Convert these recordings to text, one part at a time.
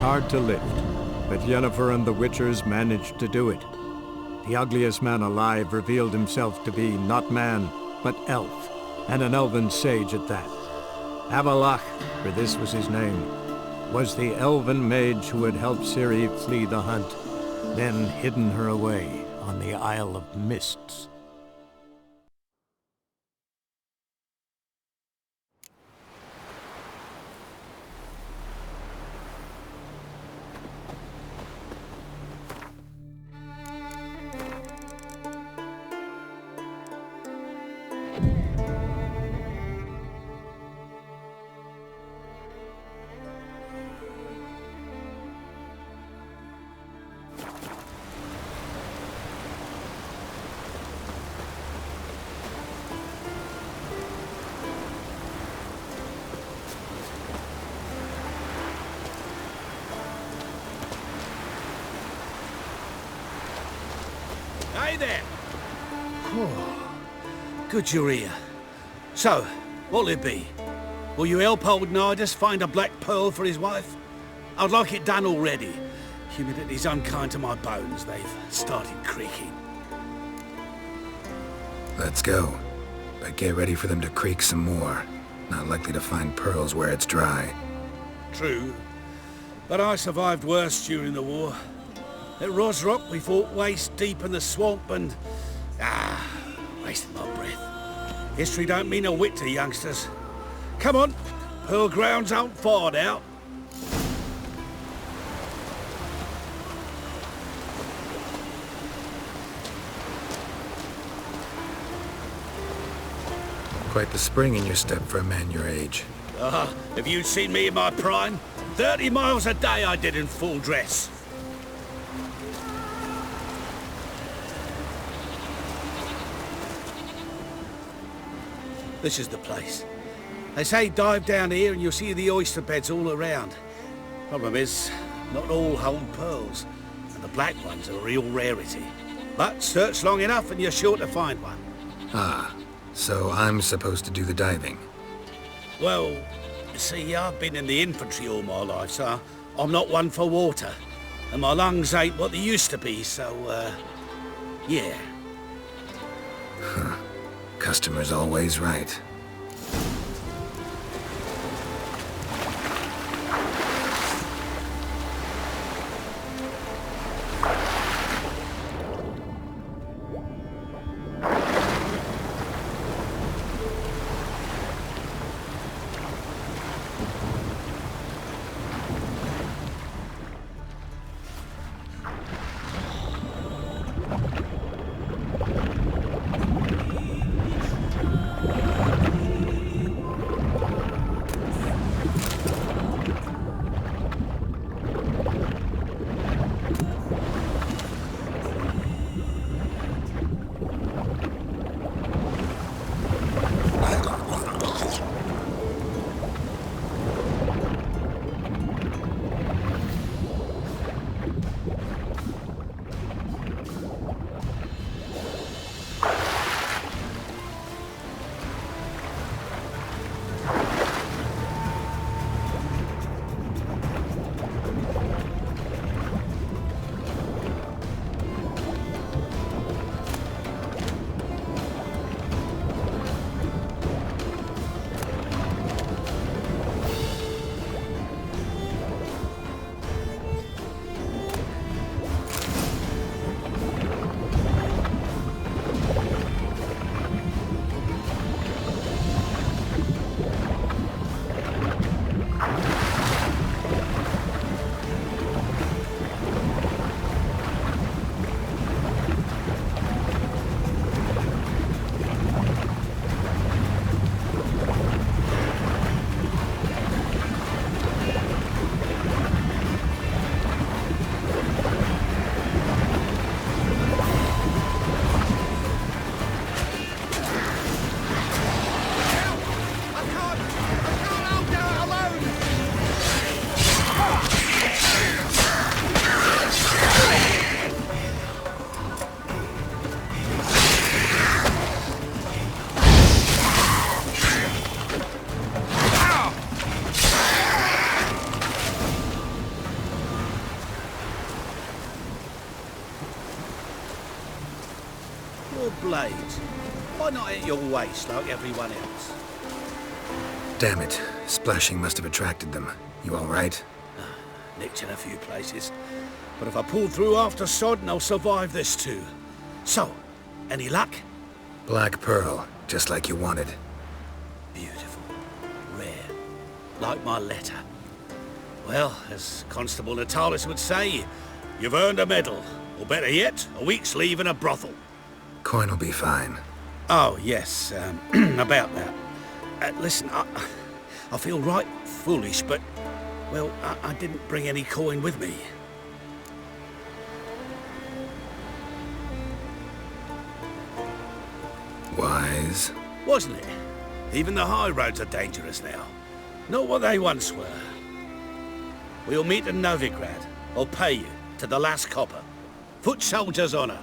Hard to lift, but Yennefer and the Witchers managed to do it. The ugliest man alive revealed himself to be not man, but elf, and an elven sage at that. Avalach, for this was his name, was the elven mage who had helped Ciri flee the hunt, then hidden her away on the Isle of Mists. Hey there! Oh, good you're here. So, what'll it be? Will you help old Nidus find a black pearl for his wife? I'd like it done already. Humidity's unkind to my bones. They've started creaking. Let's go. But get ready for them to creak some more. Not likely to find pearls where it's dry. True. But I survived worse during the war. At Rosrock, we fought waist deep in the swamp and... wasted my breath. History don't mean a whit to youngsters. Come on, pearl grounds aren't far now. Quite the spring in your step for a man your age. Have you seen me in my prime? 30 miles a day I did in full dress. This is the place. They say dive down here and you'll see the oyster beds all around. Problem is, not all hold pearls, and the black ones are a real rarity. But search long enough and you're sure to find one. Ah, so I'm supposed to do the diving. Well, you see, I've been in the infantry all my life, so I'm not one for water. And my lungs ain't what they used to be, so, yeah. Huh. Customer's always right. your blades. Why not at your waist like everyone else? Damn it. Splashing must have attracted them. You all right? Nicked in a few places. But if I pull through after Sodden, I'll survive this too. So, any luck? Black pearl, just like you wanted. Beautiful. Rare. Like my letter. Well, as Constable Natalis would say, you've earned a medal. Or better yet, a week's leave in a brothel. Coin will be fine. Oh, yes, about that. Listen, I feel right foolish, but, well, I didn't bring any coin with me. Wise. Wasn't it? Even the high roads are dangerous now. Not what they once were. We'll meet in Novigrad. I'll pay you to the last copper. Foot soldier's honor.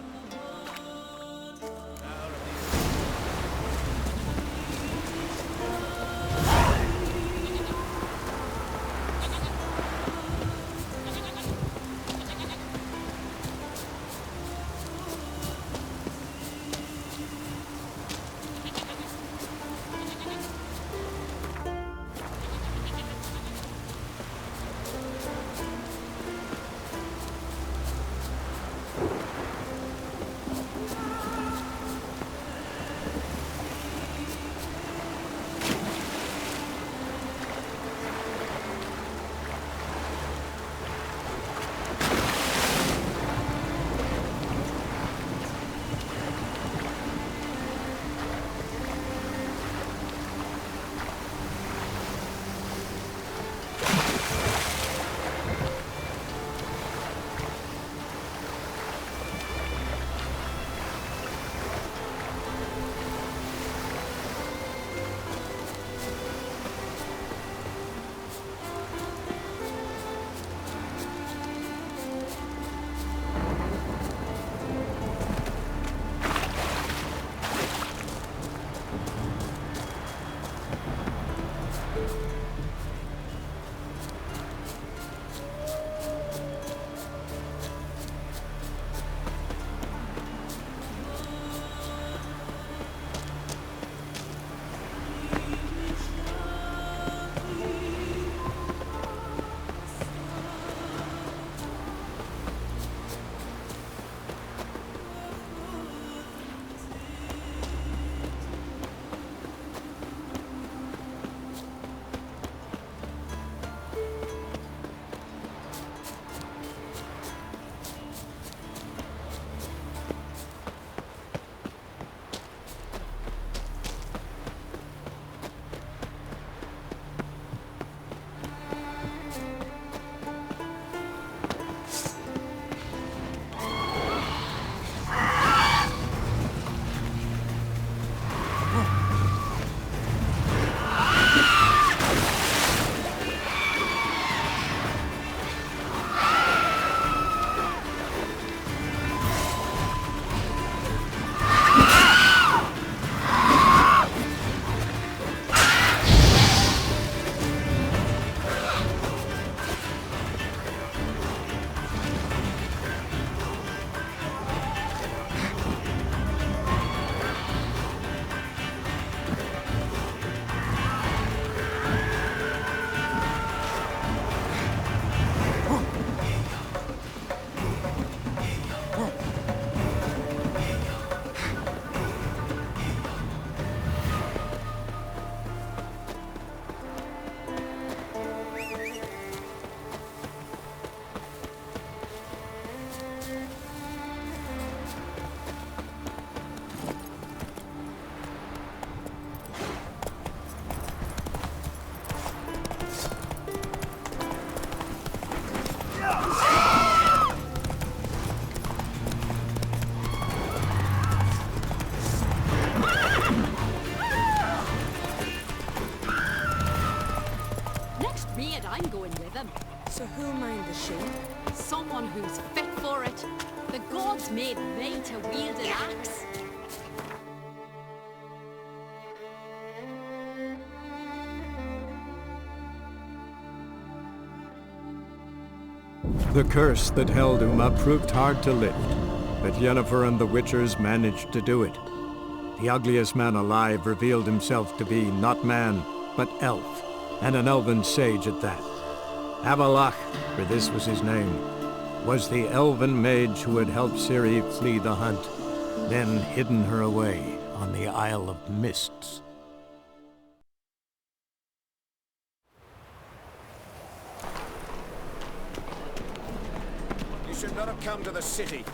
So who'll mind the sheep? Someone who's fit for it. The gods made me to wield an axe. The curse that held Uma proved hard to lift. but Yennefer and the Witchers managed to do it. The ugliest man alive revealed himself to be not man, but elf, and an elven sage at that. Avalach, for this was his name, was the elven mage who had helped Ciri flee the hunt, then hidden her away on the Isle of Mists. You should not have come to the city.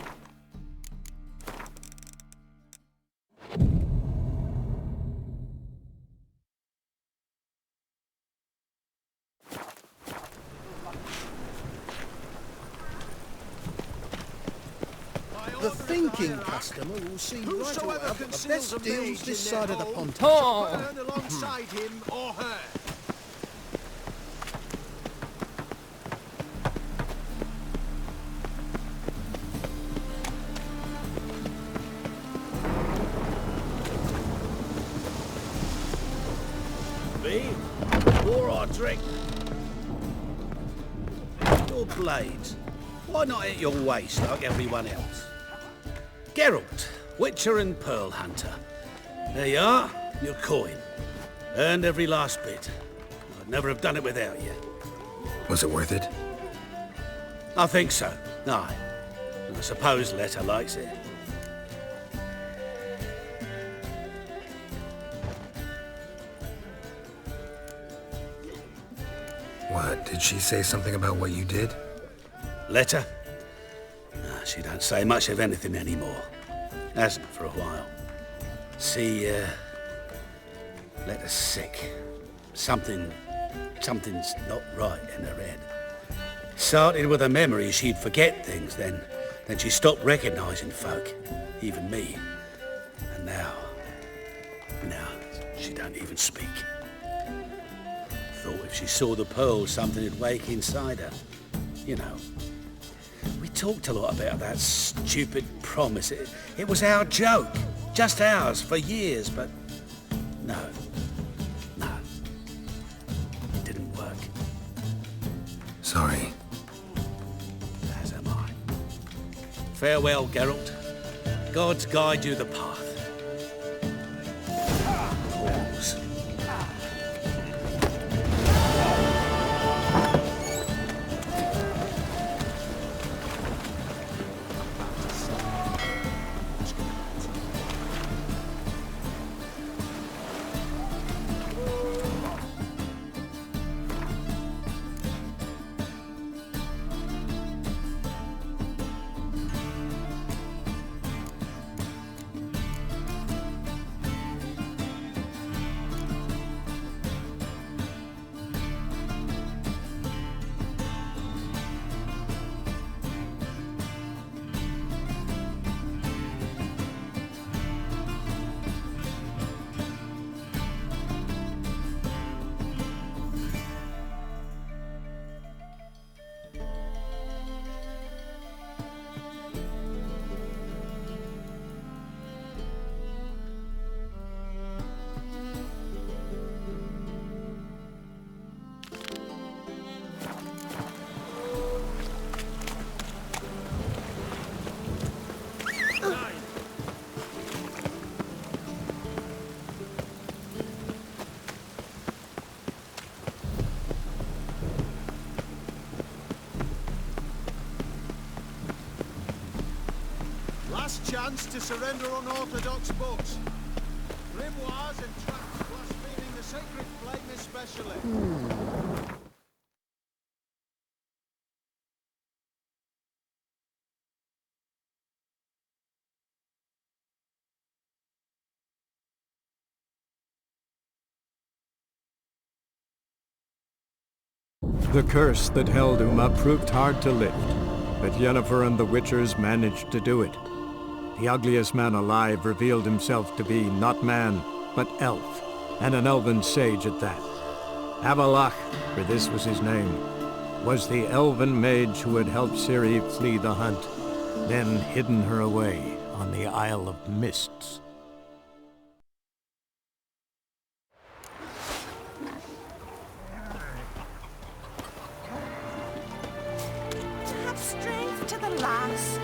The thinking customer will see right away that the best deals this side of the pond. Burn alongside him or her. Me? Or I drink. Your blades. Why not at your waist like everyone else? Geralt, Witcher and Pearl Hunter. There you are, your coin. Earned every last bit. I'd never have done it without you. Was it worth it? I think so. Aye. I suppose Letta likes it. What, did she say something about what you did? Letta? Nah, she don't say much of anything anymore. Hasn't for a while. See, Letta's sick. Something's not right in her head. Started with a memory she'd forget things, then she stopped recognising folk, even me. And now she don't even speak. Thought if she saw the pearl, something'd wake inside her. You know. We talked a lot about that stupid promise. It was our joke. Just ours for years, but no. It didn't work. Sorry. As am I. Farewell, Geralt. Gods guide you the path. Pause. Last chance to surrender unorthodox books. Grimoires and tracts blaspheming the sacred flame especially. The curse that held Uma proved hard to lift, but Yennefer and the Witchers managed to do it. The ugliest man alive revealed himself to be not man, but elf, and an elven sage at that. Avalach, for this was his name, was the elven mage who had helped Ciri flee the hunt, then hidden her away on the Isle of Mists. To have strength to the last.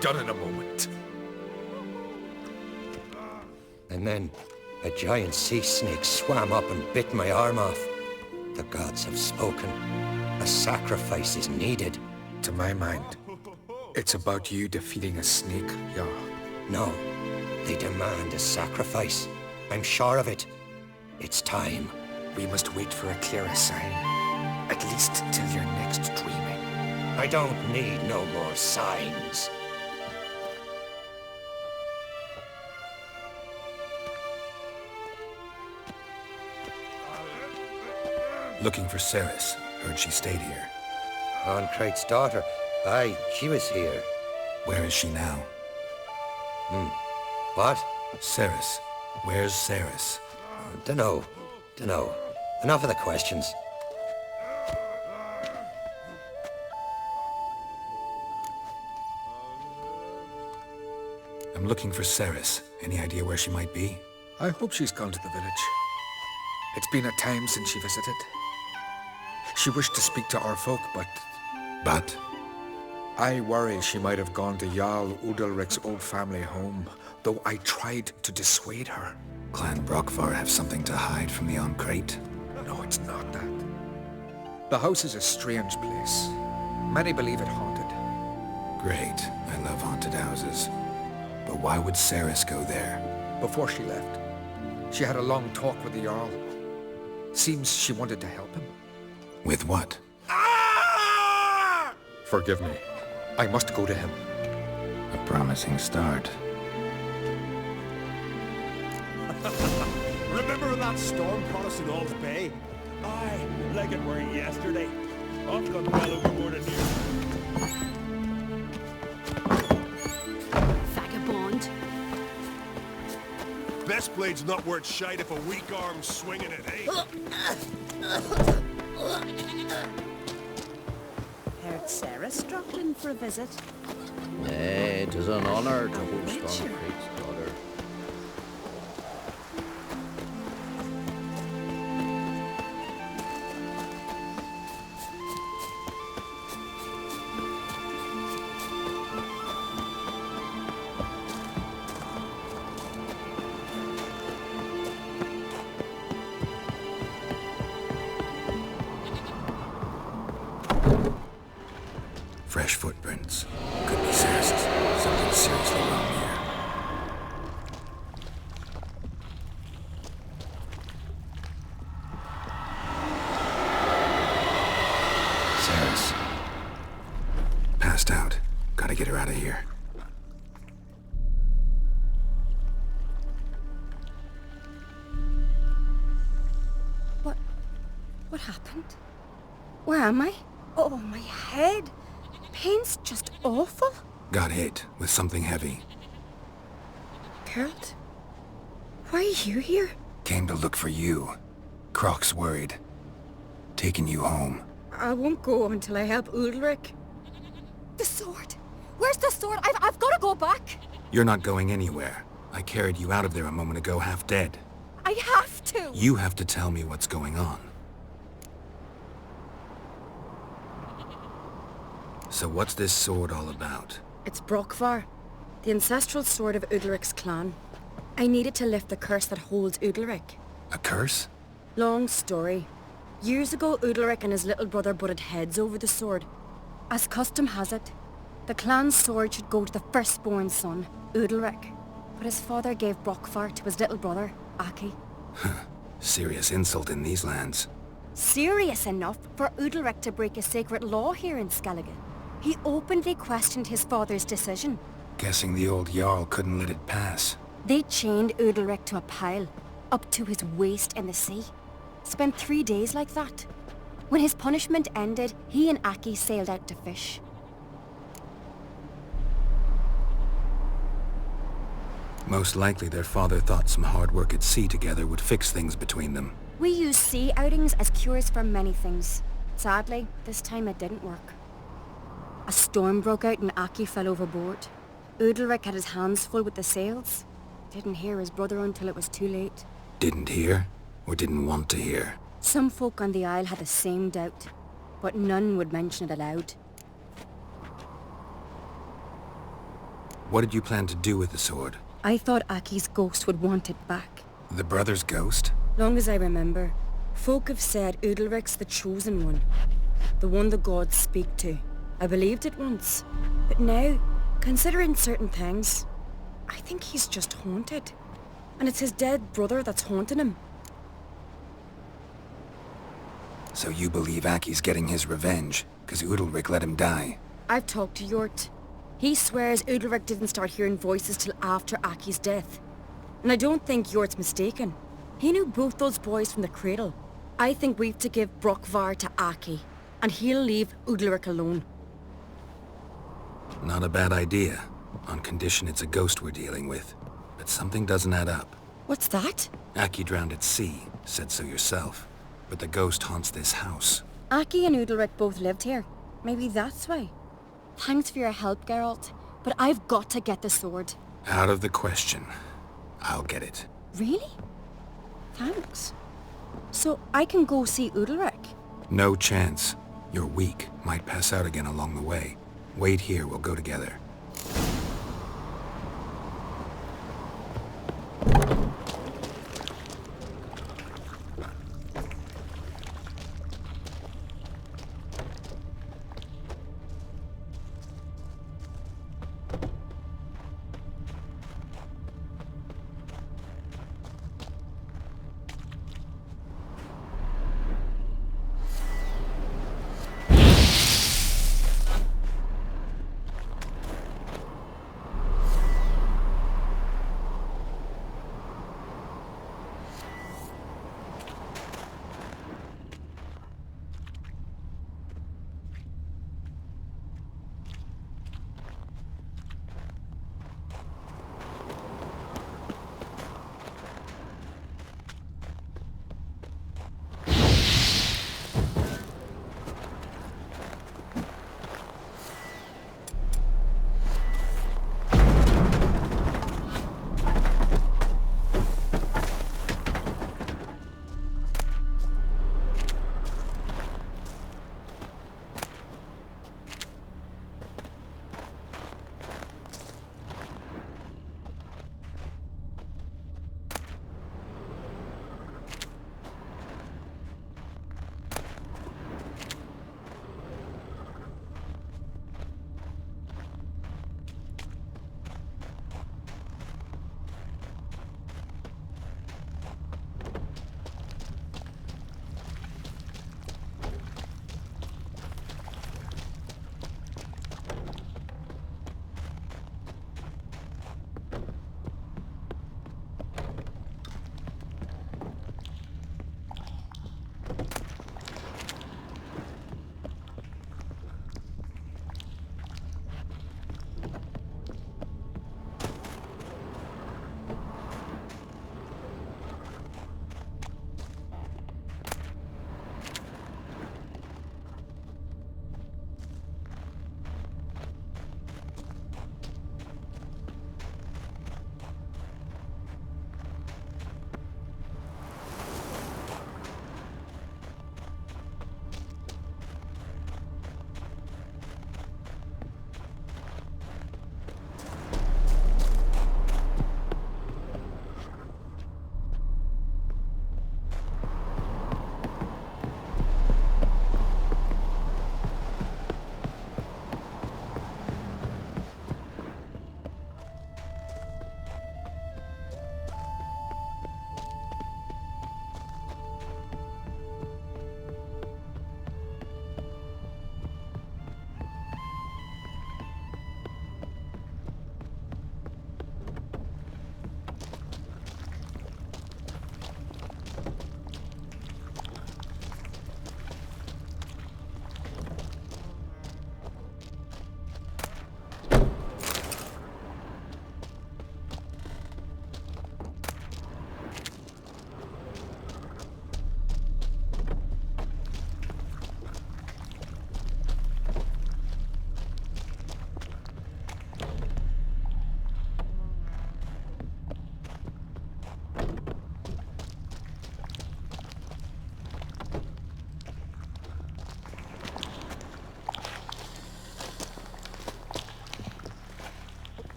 done in a moment. And then a giant sea snake swam up and bit my arm off. The gods have spoken. A sacrifice is needed. To my mind, it's about you defeating a snake, Jarl. No, they demand a sacrifice. I'm sure of it. It's time. We must wait for a clearer sign. At least till your next dreaming. I don't need no more signs. Looking for Ceres. Heard she stayed here. Ancrate's daughter. Aye, she was here. Where is she now? What? Ceres. Where's Ceres? Dunno. Enough of the questions. I'm looking for Ceres. Any idea where she might be? I hope she's gone to the village. It's been a time since she visited. She wished to speak to our folk, but... But? I worry she might have gone to Jarl Udalric's old family home, though I tried to dissuade her. Clan Brockvar have something to hide from the Ancrate? No, it's not that. The house is a strange place. Many believe it haunted. Great. I love haunted houses. But why would Ceres go there? Before she left, she had a long talk with the Jarl. Seems she wanted to help him. With what? Forgive me. I must go to him. A promising start. Remember that storm caught us in All's Bay? Aye, like it were yesterday. I've got well overboard in here. Vagabond. Best blade's not worth shite if a weak arm's swinging it, eh? Heard Ceres dropped in for a visit. Nay, it is an honor to host Ancrate's daughter. Fresh footprints. Could be Ceres's. Something seriously wrong here. Ceres. Passed out. Gotta get her out of here. What happened? Where am I? Oh, my head. Pain's just awful. Got hit with something heavy. Geralt? Why are you here? Came to look for you. Croc's worried. Taking you home. I won't go until I help Udalric. The sword! Where's the sword? I've got to go back! You're not going anywhere. I carried you out of there a moment ago half dead. I have to! You have to tell me what's going on. So what's this sword all about? It's Brockvar, the ancestral sword of Udalric's clan. I needed to lift the curse that holds Udalric. A curse? Long story. Years ago, Udalric and his little brother butted heads over the sword. As custom has it, the clan's sword should go to the firstborn son, Udalric. But his father gave Brockvar to his little brother, Aki. Serious insult in these lands. Serious enough for Udalric to break a sacred law here in Skellige. He openly questioned his father's decision. Guessing the old Jarl couldn't let it pass. They chained Udalric to a pile, up to his waist in the sea. Spent 3 days like that. When his punishment ended, he and Aki sailed out to fish. Most likely their father thought some hard work at sea together would fix things between them. We use sea outings as cures for many things. Sadly, this time it didn't work. A storm broke out and Aki fell overboard. Udalric had his hands full with the sails. Didn't hear his brother until it was too late. Didn't hear? Or didn't want to hear? Some folk on the Isle had the same doubt, but none would mention it aloud. What did you plan to do with the sword? I thought Aki's ghost would want it back. The brother's ghost? Long as I remember, folk have said Udalric's the chosen one. The one the gods speak to. I believed it once. But now, considering certain things, I think he's just haunted. And it's his dead brother that's haunting him. So you believe Aki's getting his revenge, because Udalric let him die? I've talked to Yort. He swears Udalric didn't start hearing voices till after Aki's death. And I don't think Yort's mistaken. He knew both those boys from the cradle. I think we've to give Brockvar to Aki, and he'll leave Udalric alone. Not a bad idea, on condition it's a ghost we're dealing with. But something doesn't add up. What's that? Aki drowned at sea, said so yourself. But the ghost haunts this house. Aki and Udalric both lived here. Maybe that's why. Thanks for your help, Geralt. But I've got to get the sword. Out of the question. I'll get it. Really? Thanks. So I can go see Udalric? No chance. You're weak. Might pass out again along the way. Wait here, we'll go together.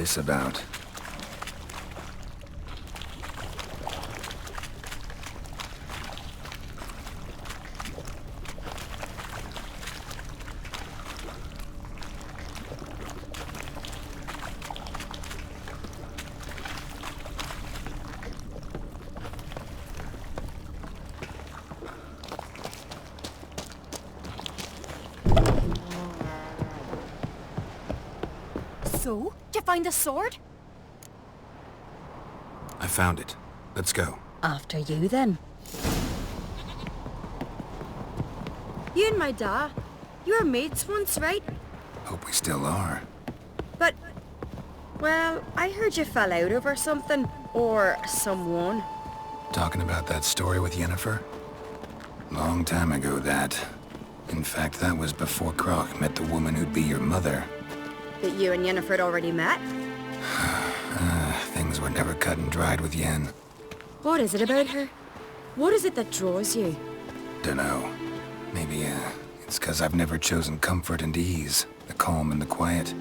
this about? So, did you find the sword? I found it. Let's go. After you, then. You and my da, you were mates once, right? Hope we still are. But, well, I heard you fell out over something. Or someone. Talking about that story with Yennefer? Long time ago, that. In fact, that was before Croc met the woman who'd be your mother. That you and Yennefer had already met? Things were never cut and dried with Yen. What is it about her? What is it that draws you? Dunno. Maybe, it's 'cause I've never chosen comfort and ease, the calm and the quiet.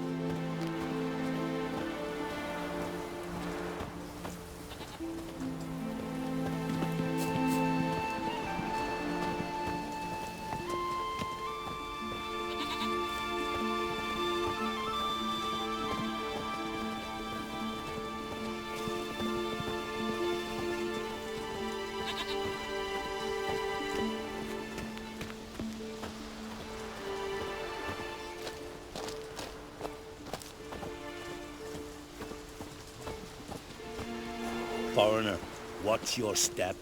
Foreigner, watch your step.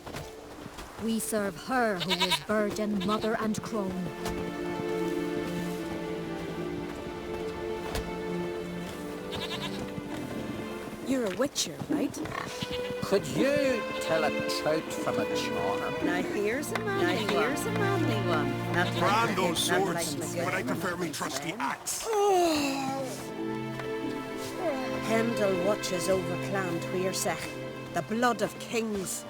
We serve her who is virgin, mother, and crone. You're a witcher, right? Could you tell a trout from a charm? Now here's a manly one. Not like Brand the those head, not swords, like the but I good prefer one. me trusty axe. Hendel watches over Clan Tweersech, the blood of kings.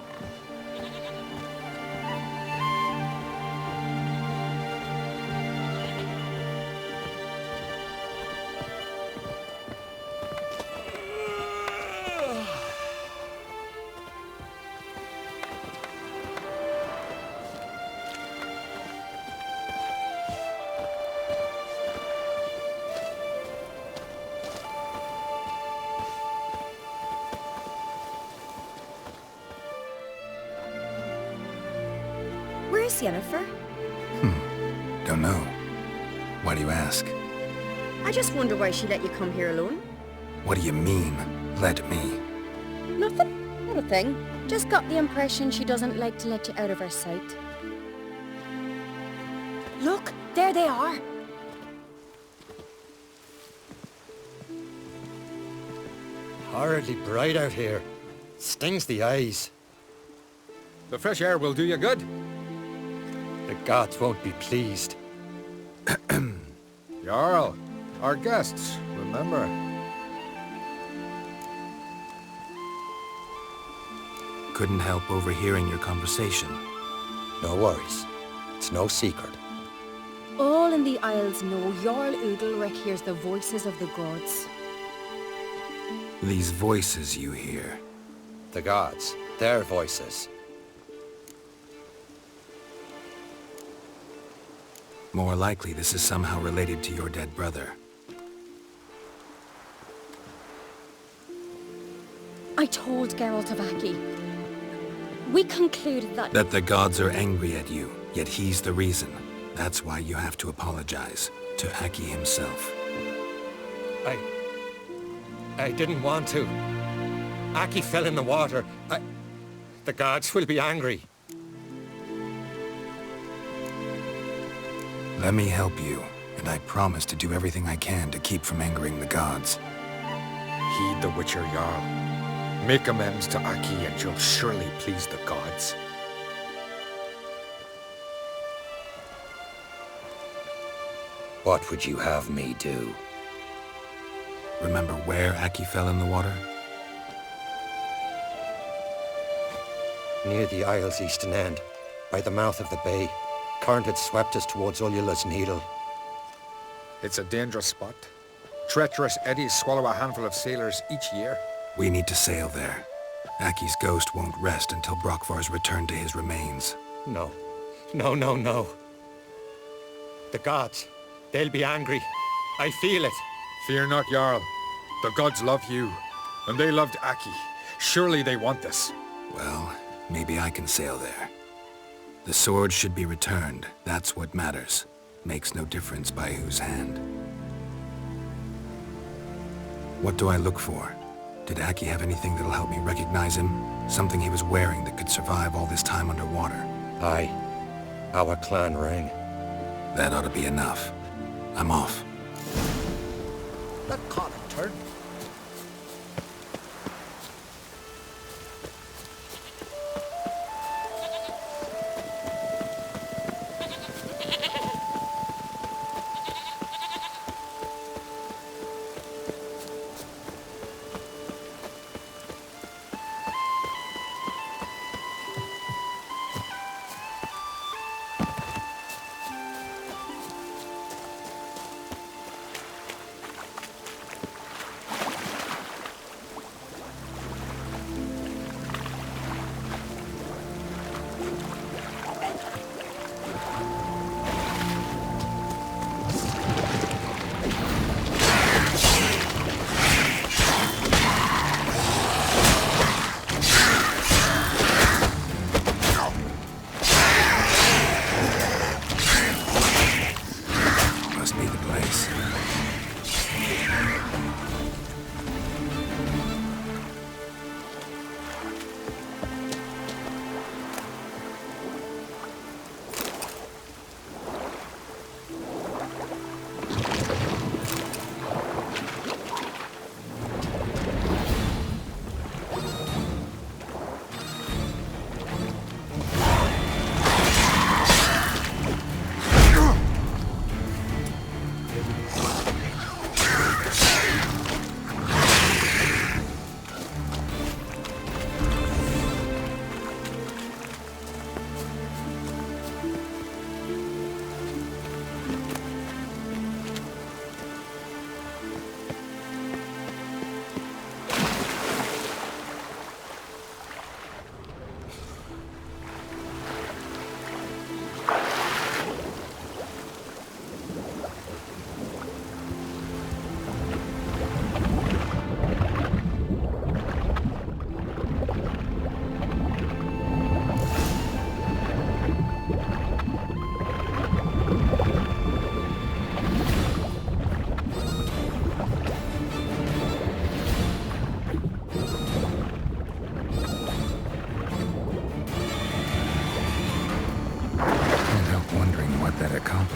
Where's Yennefer? Don't know. Why do you ask? I just wonder why she let you come here alone. What do you mean, let me? Nothing. Not a thing. Just got the impression she doesn't like to let you out of her sight. Look, there they are. Horridly bright out here. Stings the eyes. The fresh air will do you good. The gods won't be pleased. Jarl, our guests, remember. Couldn't help overhearing your conversation. No worries. It's no secret. All in the Isles know Jarl Udalric hears the voices of the gods. These voices you hear. The gods. Their voices. More likely this is somehow related to your dead brother. I told Geralt of Aki. We concluded that... That the gods are angry at you, yet he's the reason. That's why you have to apologize to Aki himself. I didn't want to. Aki fell in the water. The gods will be angry. Let me help you, and I promise to do everything I can to keep from angering the gods. Heed the Witcher Jarl. Make amends to Aki and you'll surely please the gods. What would you have me do? Remember where Aki fell in the water? Near the Isle's eastern end, by the mouth of the bay. Current had swept us towards Ullula's Needle. It's a dangerous spot. Treacherous eddies swallow a handful of sailors each year. We need to sail there. Aki's ghost won't rest until Brokvar's returned to his remains. No. No, no, no. The gods, they'll be angry. I feel it. Fear not, Jarl. The gods love you, and they loved Aki. Surely they want this. Well, maybe I can sail there. The sword should be returned. That's what matters. Makes no difference by whose hand. What do I look for? Did Aki have anything that'll help me recognize him? Something he was wearing that could survive all this time underwater? Aye. Our clan ring. That ought to be enough. I'm off. That can't turn.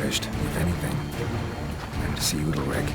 If anything, and to see Udalric.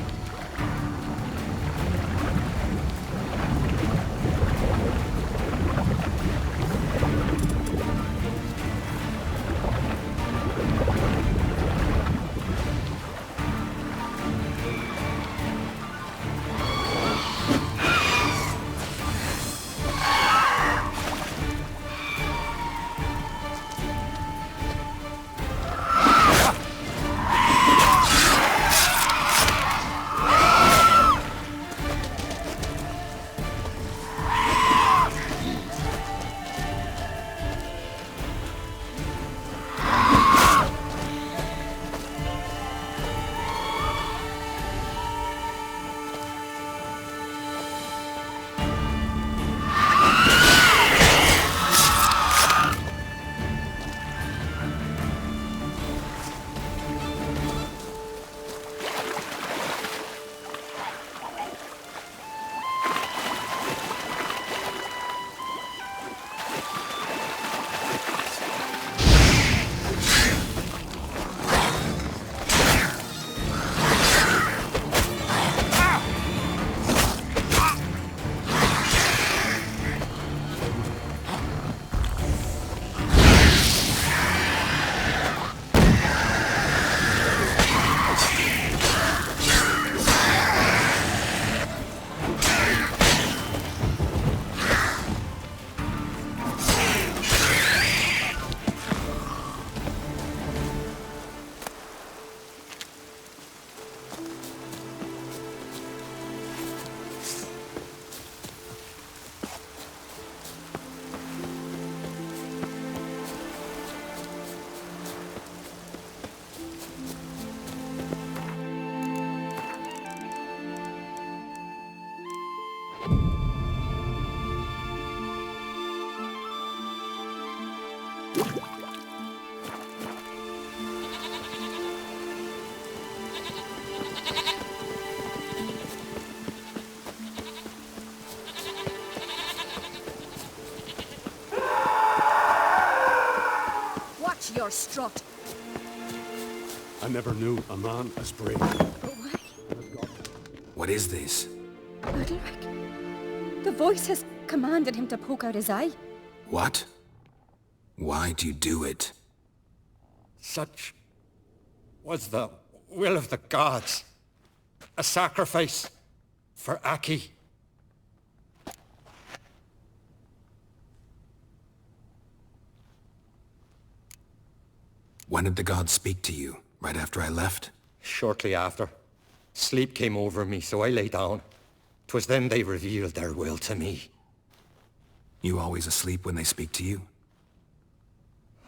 to your strut. I never knew a man as brave. But why? What is this? Udalric. The voice has commanded him to poke out his eye. What? Why do you do it? Such was the will of the gods. A sacrifice for Aki. When did the gods speak to you? Right after I left? Shortly after. Sleep came over me, so I lay down. 'Twas then they revealed their will to me. You always asleep when they speak to you?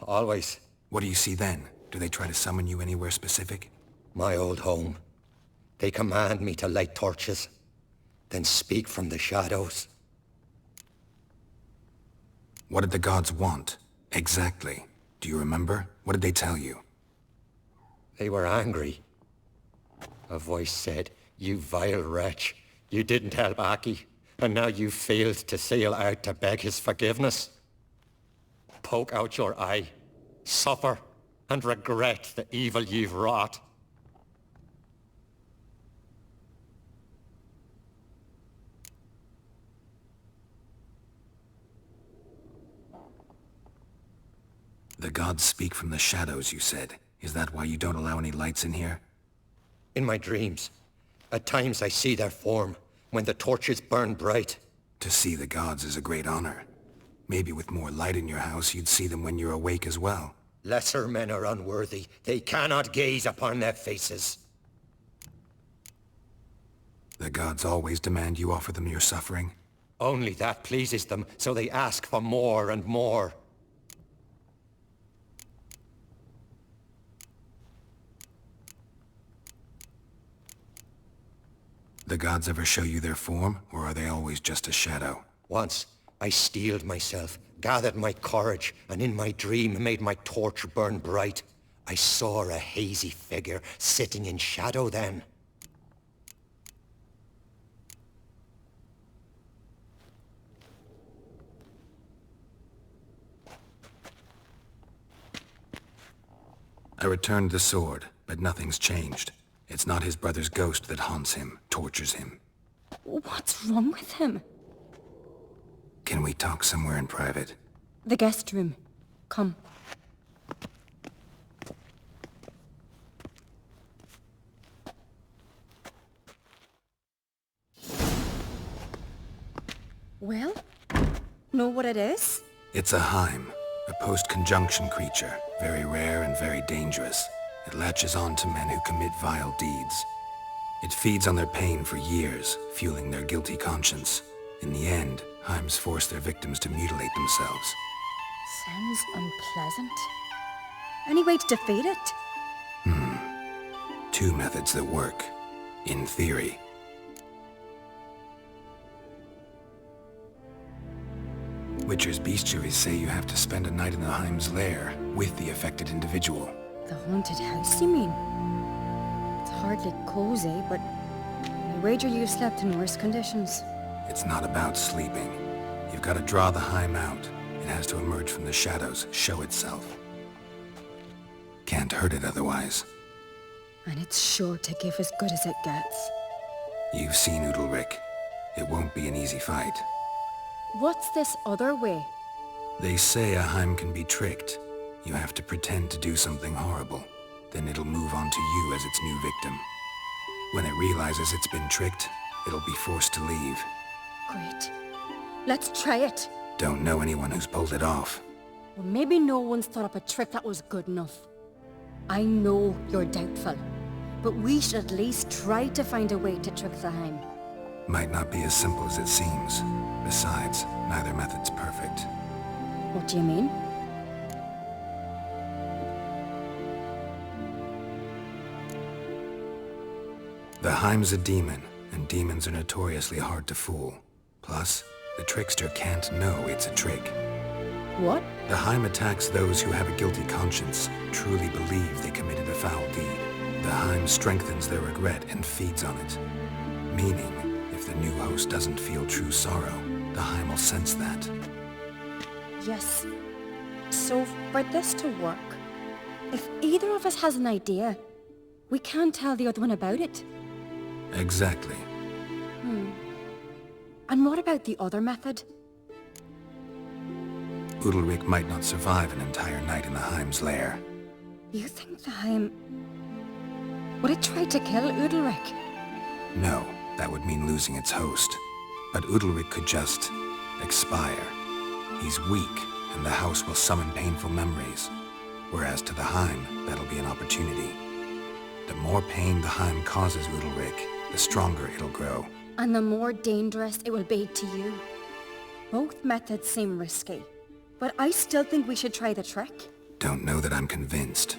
Always. What do you see then? Do they try to summon you anywhere specific? My old home. They command me to light torches, then speak from the shadows. What did the gods want? Exactly. Do you remember? What did they tell you? They were angry. A voice said, "You vile wretch, you didn't help Aki, and now you failed to sail out to beg his forgiveness. Poke out your eye, suffer, and regret the evil you've wrought." The gods speak from the shadows, you said. Is that why you don't allow any lights in here? In my dreams, at times I see their form, when the torches burn bright. To see the gods is a great honor. Maybe with more light in your house, you'd see them when you're awake as well. Lesser men are unworthy. They cannot gaze upon their faces. The gods always demand you offer them your suffering? Only that pleases them, so they ask for more and more. The gods ever show you their form, or are they always just a shadow? Once, I steeled myself, gathered my courage, and in my dream made my torch burn bright. I saw a hazy figure sitting in shadow then. I returned the sword, but nothing's changed. It's not his brother's ghost that haunts him, tortures him. What's wrong with him? Can we talk somewhere in private? The guest room. Come. Well, know what it is? It's a Heim, a post-conjunction creature, very rare and very dangerous. It latches on to men who commit vile deeds. It feeds on their pain for years, fueling their guilty conscience. In the end, Heims force their victims to mutilate themselves. Sounds unpleasant. Any way to defeat it? Two methods that work. In theory. Witcher's bestiaries say you have to spend a night in the Heim's lair with the affected individual. The haunted house, you mean? It's hardly cozy, but I wager you slept in worse conditions. It's not about sleeping. You've got to draw the Heim out. It has to emerge from the shadows, show itself. Can't hurt it otherwise. And it's sure to give as good as it gets. You've seen Udalric. It won't be an easy fight. What's this other way? They say a Heim can be tricked. You have to pretend to do something horrible. Then it'll move on to you as its new victim. When it realizes it's been tricked, it'll be forced to leave. Great. Let's try it. Don't know anyone who's pulled it off. Well, maybe no one's thought up a trick that was good enough. I know you're doubtful, but we should at least try to find a way to trick the Heim. Might not be as simple as it seems. Besides, neither method's perfect. What do you mean? The Heim's a demon, and demons are notoriously hard to fool. Plus, the trickster can't know it's a trick. What? The Heim attacks those who have a guilty conscience, truly believe they committed a foul deed. The Heim strengthens their regret and feeds on it. Meaning, if the new host doesn't feel true sorrow, the Heim will sense that. Yes. So, for this to work, If either of us has an idea, we can't tell the other one about it. Exactly. And what about the other method? Udalric might not survive an entire night in the Heim's lair. You think the Heim... would it try to kill Udalric? No, that would mean losing its host. But Udalric could just... expire. He's weak, and the house will summon painful memories. Whereas to the Heim, that'll be an opportunity. The more pain the Heim causes Udalric, the stronger it'll grow. And the more dangerous it will be to you. Both methods seem risky, but I still think we should try the trick. Don't know that I'm convinced.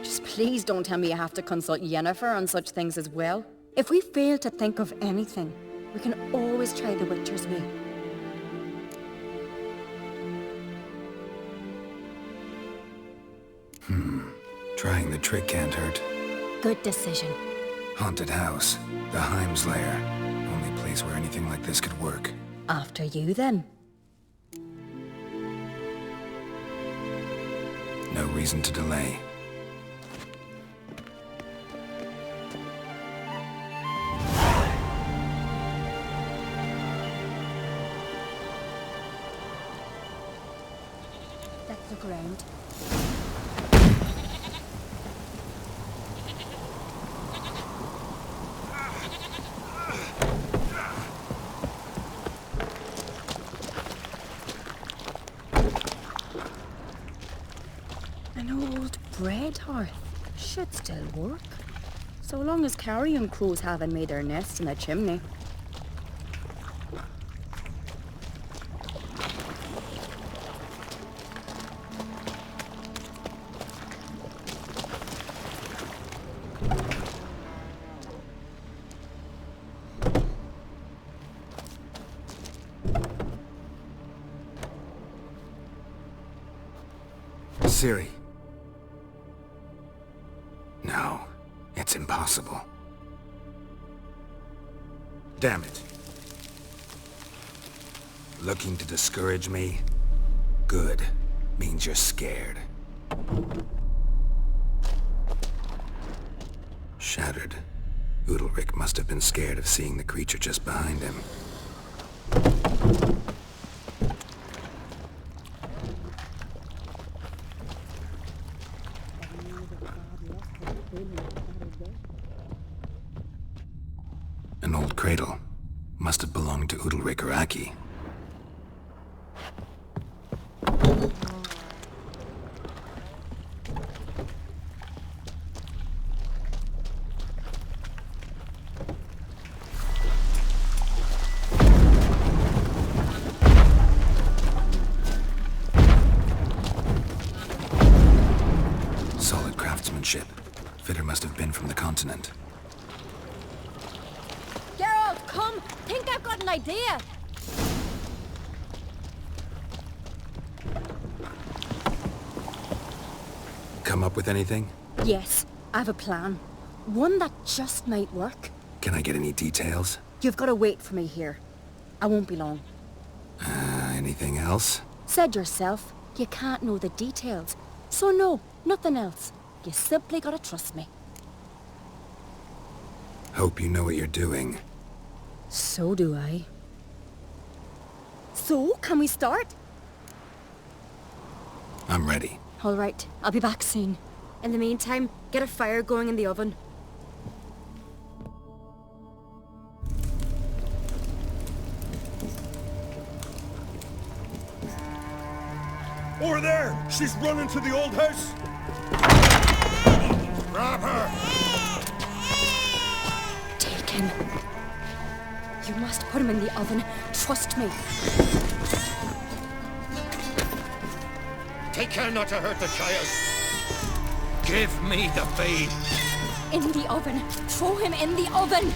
Just please don't tell me you have to consult Yennefer on such things as well. If we fail to think of anything, we can always try the Witcher's way. Trying the trick can't hurt. Good decision. Haunted house. The Heim's lair. Only place where anything like this could work. After you, then. No reason to delay. Let's look around. An old bread hearth should still work. So long as carrion crows haven't made their nest in the chimney. Ciri. No, it's impossible. Damn it. Looking to discourage me? Good. Means you're scared. Shattered. Udalric must have been scared of seeing the creature just behind him. An old cradle. Must have belonged to Udalric or Aki. Solid craftsmanship. Fitter must have been from the continent. Geralt, come! Think I've got an idea! Come up with anything? Yes, I have a plan. One that just might work. Can I get any details? You've got to wait for me here. I won't be long. Anything else? Said yourself, you can't know the details. So no, nothing else. You simply gotta trust me. Hope you know what you're doing. So do I. So, can we start? I'm ready. All right, I'll be back soon. In the meantime, get a fire going in the oven. Over there! She's running to the old house! Grab her! Take him. You must put him in the oven. Trust me. Take care not to hurt the child. Give me the babe. In the oven. Throw him in the oven.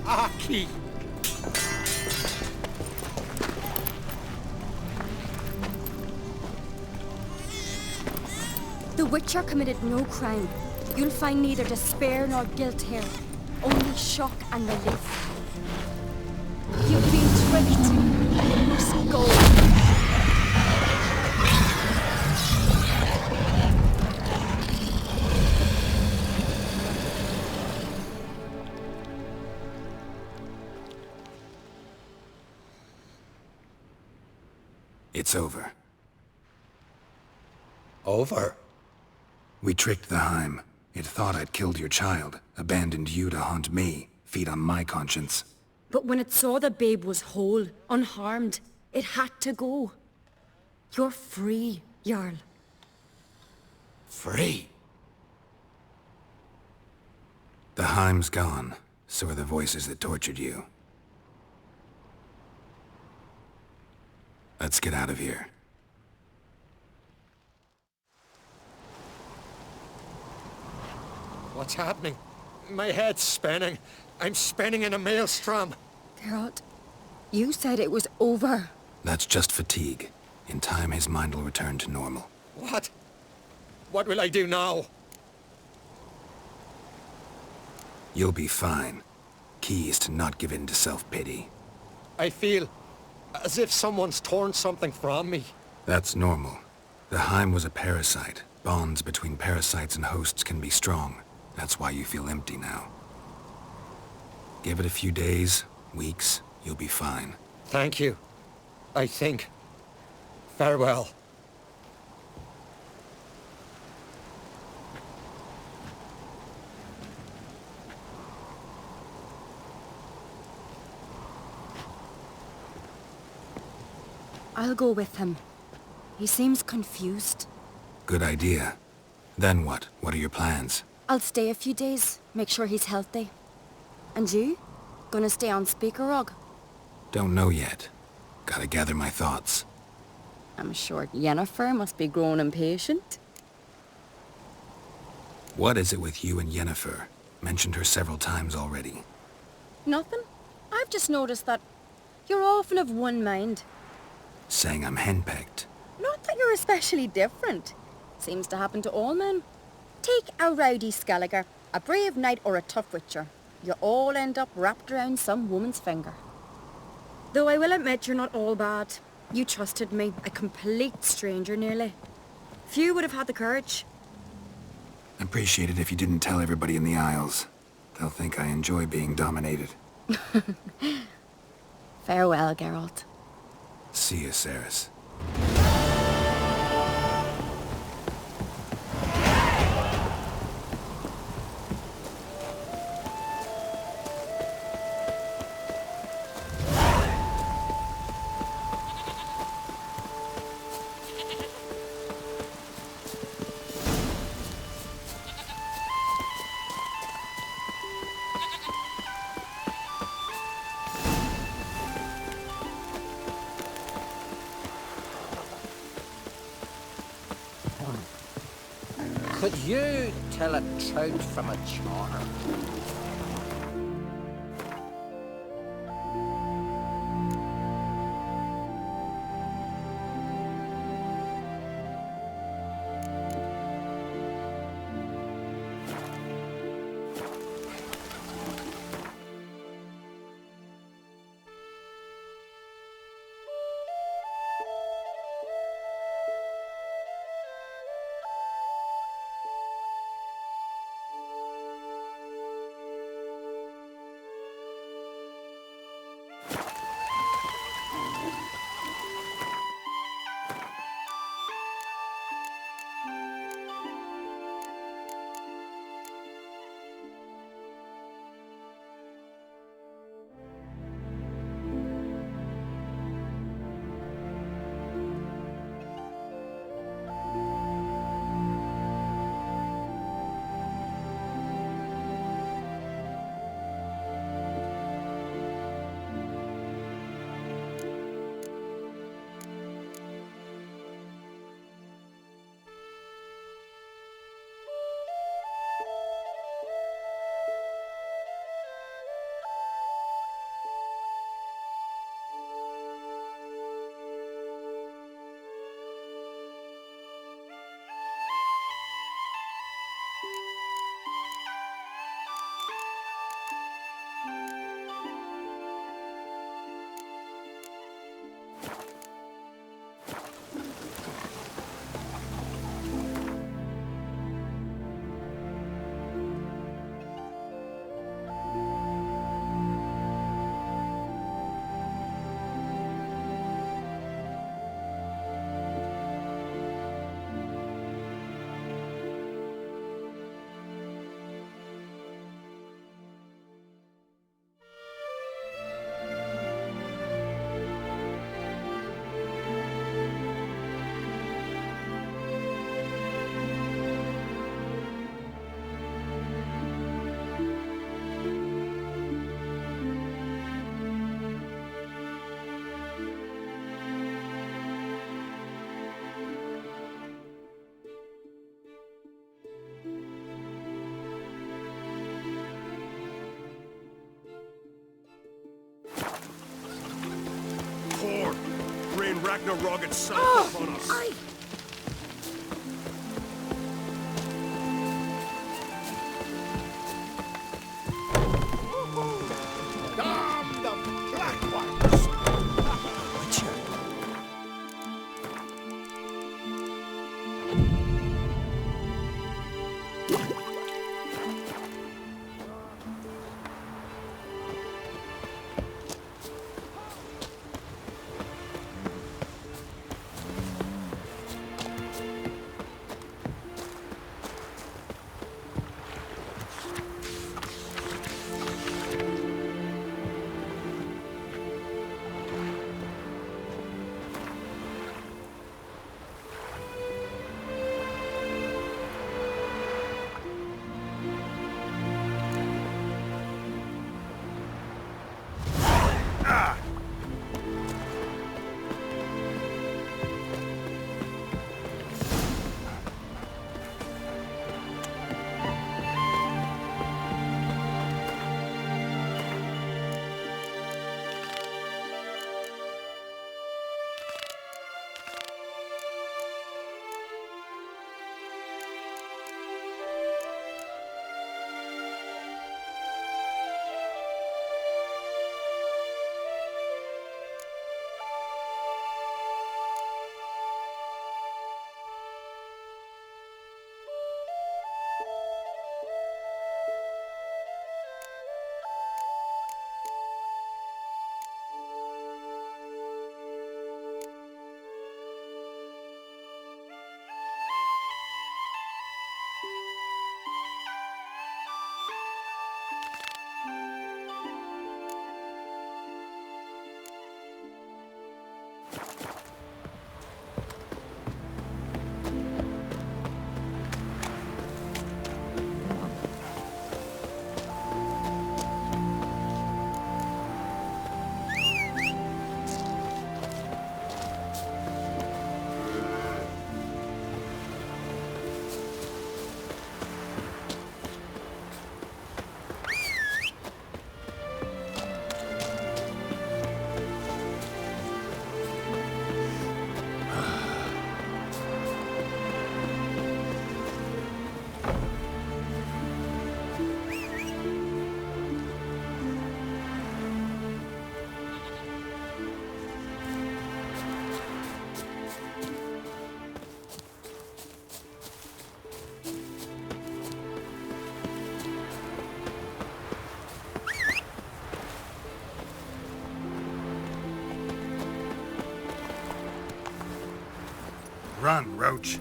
Aki! The Witcher committed no crime. You'll find neither despair nor guilt here. Only shock and relief. You've been tricked, and you must go. It's over. Over? We tricked the Heim. It thought I'd killed your child, abandoned you to haunt me, feed on my conscience. But when it saw the babe was whole, unharmed, it had to go. You're free, Jarl. Free? The Heim's gone, so are the voices that tortured you. Let's get out of here. What's happening? My head's spinning. I'm spinning in a maelstrom. Geralt, you said it was over. That's just fatigue. In time, his mind will return to normal. What? What will I do now? You'll be fine. Key is to not give in to self-pity. I feel as if someone's torn something from me. That's normal. The Heim was a parasite. Bonds between parasites and hosts can be strong. That's why you feel empty now. Give it a few days, weeks, you'll be fine. Thank you. I think. Farewell. I'll go with him. He seems confused. Good idea. Then what? What are your plans? I'll stay a few days, make sure he's healthy. And you? Gonna stay on Speaker Rog? Don't know yet. Gotta gather my thoughts. I'm sure Yennefer must be growing impatient. What is it with you and Yennefer? Mentioned her several times already. Nothing. I've just noticed that you're often of one mind. Saying I'm henpecked. Not that you're especially different. Seems to happen to all men. Take a rowdy Skelliger, a brave knight or a tough witcher. You all end up wrapped around some woman's finger. Though I will admit you're not all bad. You trusted me, a complete stranger nearly. Few would have had the courage. I'd appreciate it if you didn't tell everybody in the Isles. They'll think I enjoy being dominated. Farewell, Geralt. See you, Ceres. Could you tell a trout from a char? Ragnarok itself upon us. Damn the black ones! Run, Roach.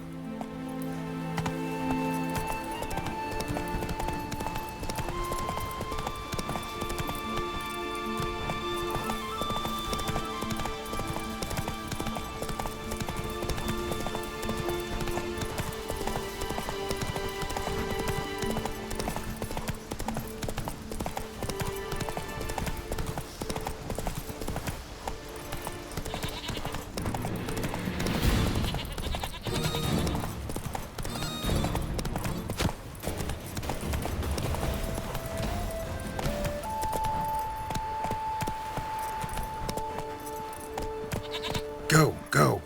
Go, go.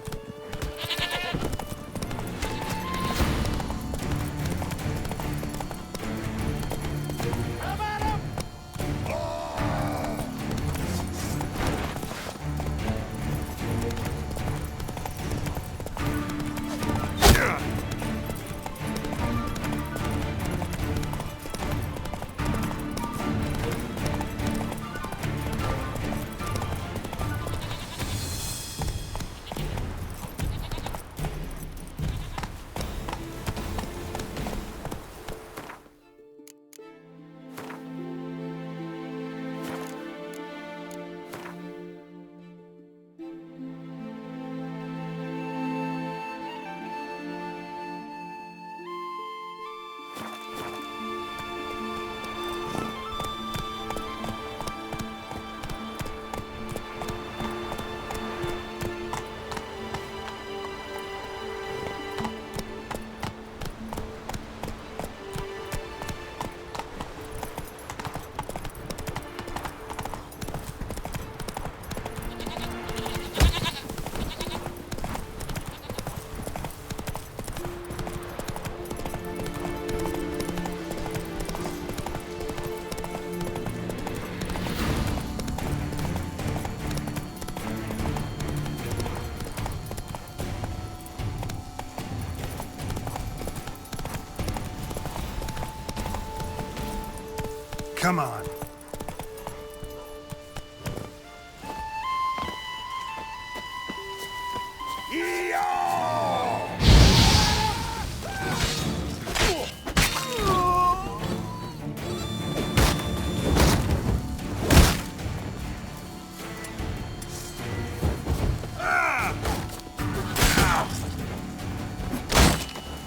Come on.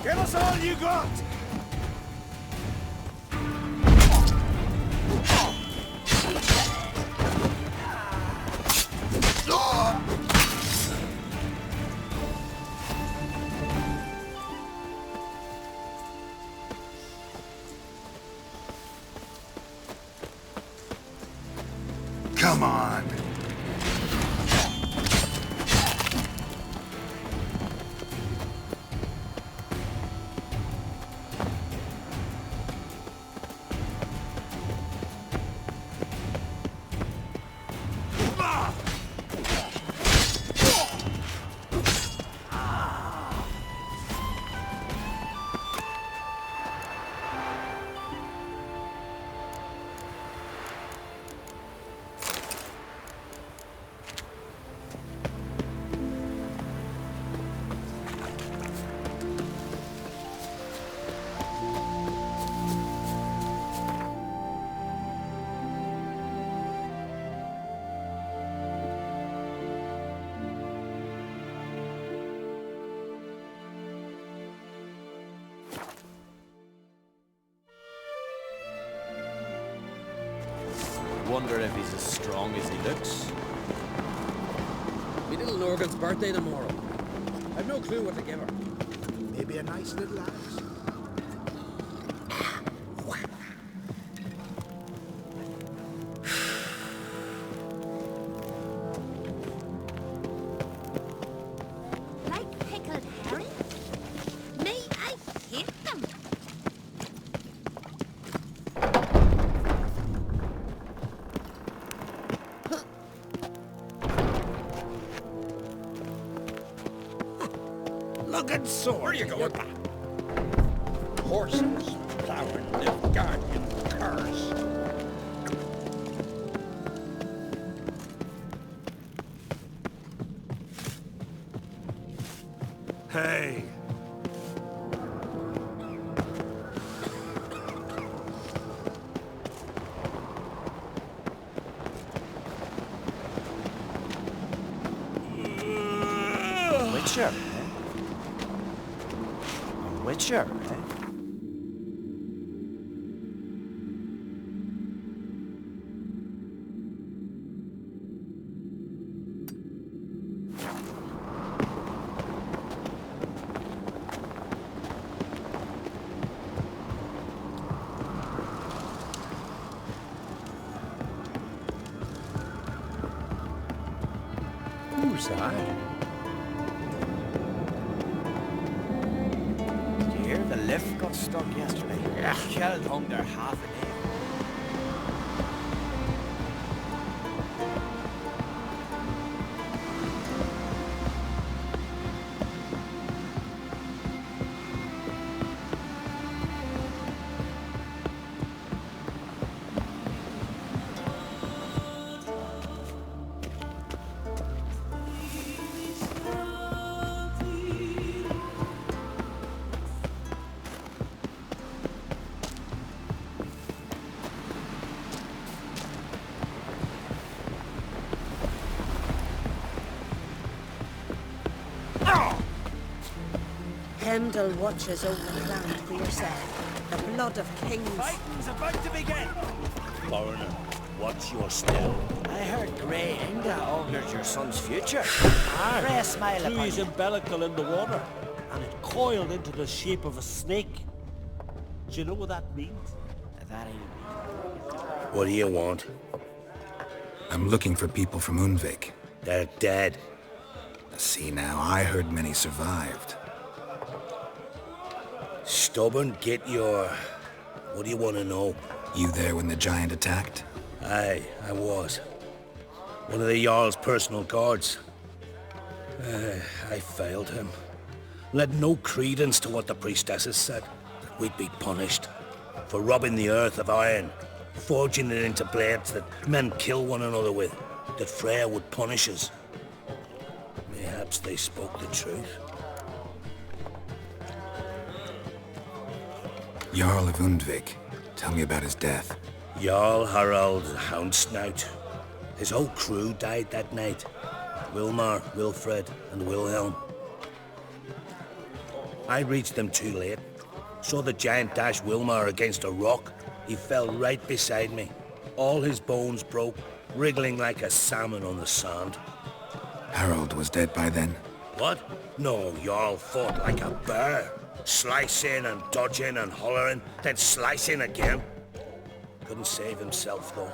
Give us all you got! Come on. Wonder if he's as strong as he looks. Me little Norgan's birthday tomorrow. I've no clue what to give her. Maybe a nice little axe. Like pickled herring? Me, I hate them. Looking sword. Where are you going? Horses, plowing, live guardian, curs. Hey. Witcher, eh? A Witcher, eh? Who's that? Did you hear the lift got stuck yesterday? Yeah. Shelled hung there half a day. Hemdall watches over the land for yourself. The blood of kings. Fighting's about to begin! Foreigner, what's your step? I heard Grey Inga augurs your son's future. Grey smile upon Trees you. umbilical in the water, and it coiled into the shape of a snake. Do you know what that means? That ain't... What do you want? I'm looking for people from Unvik. They're dead. See now, I heard many survived. Stubborn, get your... What do you want to know? You there when the giant attacked? Aye, I was. One of the Jarl's personal guards. I failed him. Led no credence to what the priestesses said. That we'd be punished for robbing the earth of iron forging it into blades that men kill one another with, that Freya would punish us. Perhaps they spoke the truth. Jarl of Undvik. Tell me about his death. Jarl Harald Houndsnout. His whole crew died that night. Wilmar, Wilfred, and Wilhelm. I reached them too late. Saw the giant dash Wilmar against a rock. He fell right beside me. All his bones broke, wriggling like a salmon on the sand. Harold was dead by then? What? No, Jarl fought like a bear. Slicing and dodging and hollering, then slicing again. Couldn't save himself, though.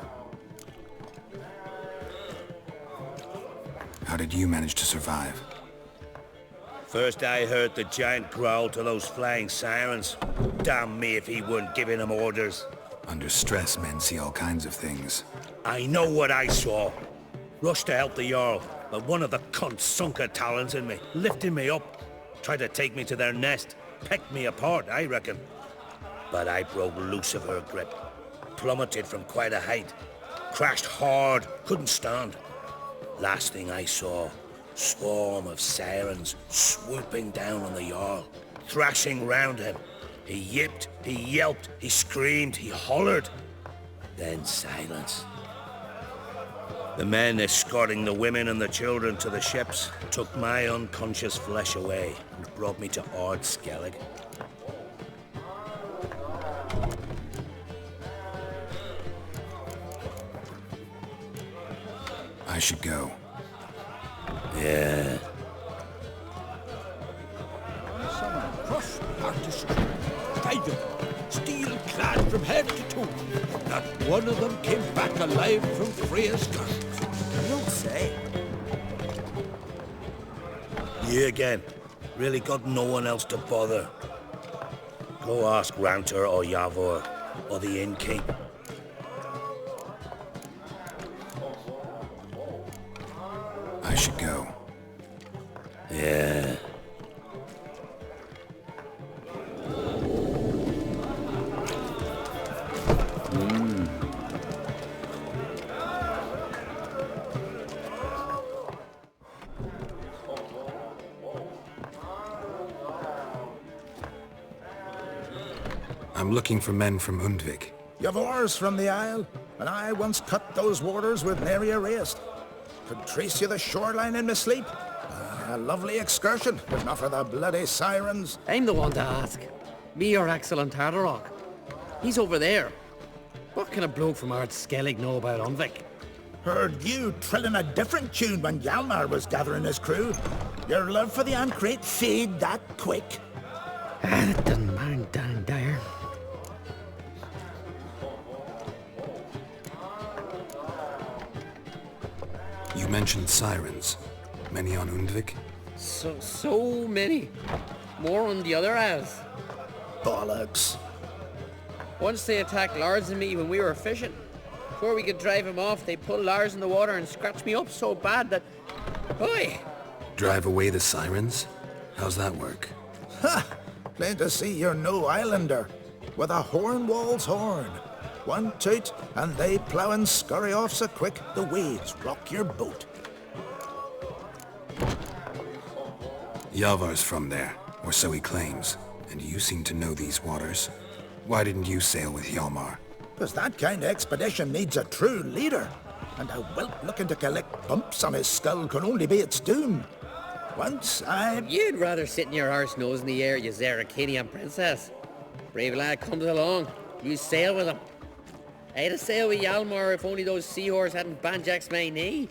How did you manage to survive? First I heard the giant growl to those flying sirens. Damn me if he weren't giving them orders. Under stress, men see all kinds of things. I know what I saw. Rushed to help the Jarl, but one of the cunts sunk her talons in me, lifting me up. Tried to take me to their nest. Pecked me apart, I reckon. But I broke loose of her grip. Plummeted from quite a height. Crashed hard, couldn't stand. Last thing I saw, swarm of sirens swooping down on the Jarl, thrashing round him. He yipped, he yelped, he screamed, he hollered. Then silence. The men escorting the women and the children to the ships took my unconscious flesh away and brought me to Ard Skellig. I should go. Yeah. Some crushed partisan, divided, steel-clad from head to toe. Not one of them came back alive from Freya's guns. You don't say. You again. Really got no one else to bother. Go ask Ranter or Yavor, or the innkeep. I should go. Yeah. I'm looking for men from Undvik. Yavor's from the Isle, and I once cut those waters with nary a rest. Could trace you the shoreline in my sleep. A lovely excursion, if not for the bloody sirens. I'm the one to ask. Me or excellent Tardarok. He's over there. What can a bloke from Ard Skellig know about Undvik? Heard you trilling a different tune when Hjalmar was gathering his crew. Your love for the Ancrate fade that quick. That doesn't mind down there. You mentioned sirens. Many on Undvik? So many. More on the other as. Bollocks. Once they attacked Lars and me when we were fishing. Before we could drive him off, they pulled Lars in the water and scratched me up so bad that... Oi! Drive away the sirens? How's that work? Ha! Plain to see you're no islander. With a Hornwall's horn. One toot, and they plough and scurry off so quick the waves rock your boat. Yavar's from there, or so he claims. And you seem to know these waters. Why didn't you sail with Hjalmar? 'Cause that kind of expedition needs a true leader. And a whelp looking to collect bumps on his skull could only be its doom. Once I... You'd rather sit in your arse nose in the air, you Zarakanian princess. Brave lad comes along. You sail with him. I'd have sailed with Hjalmar if only those seahorses hadn't banjaxed my knee.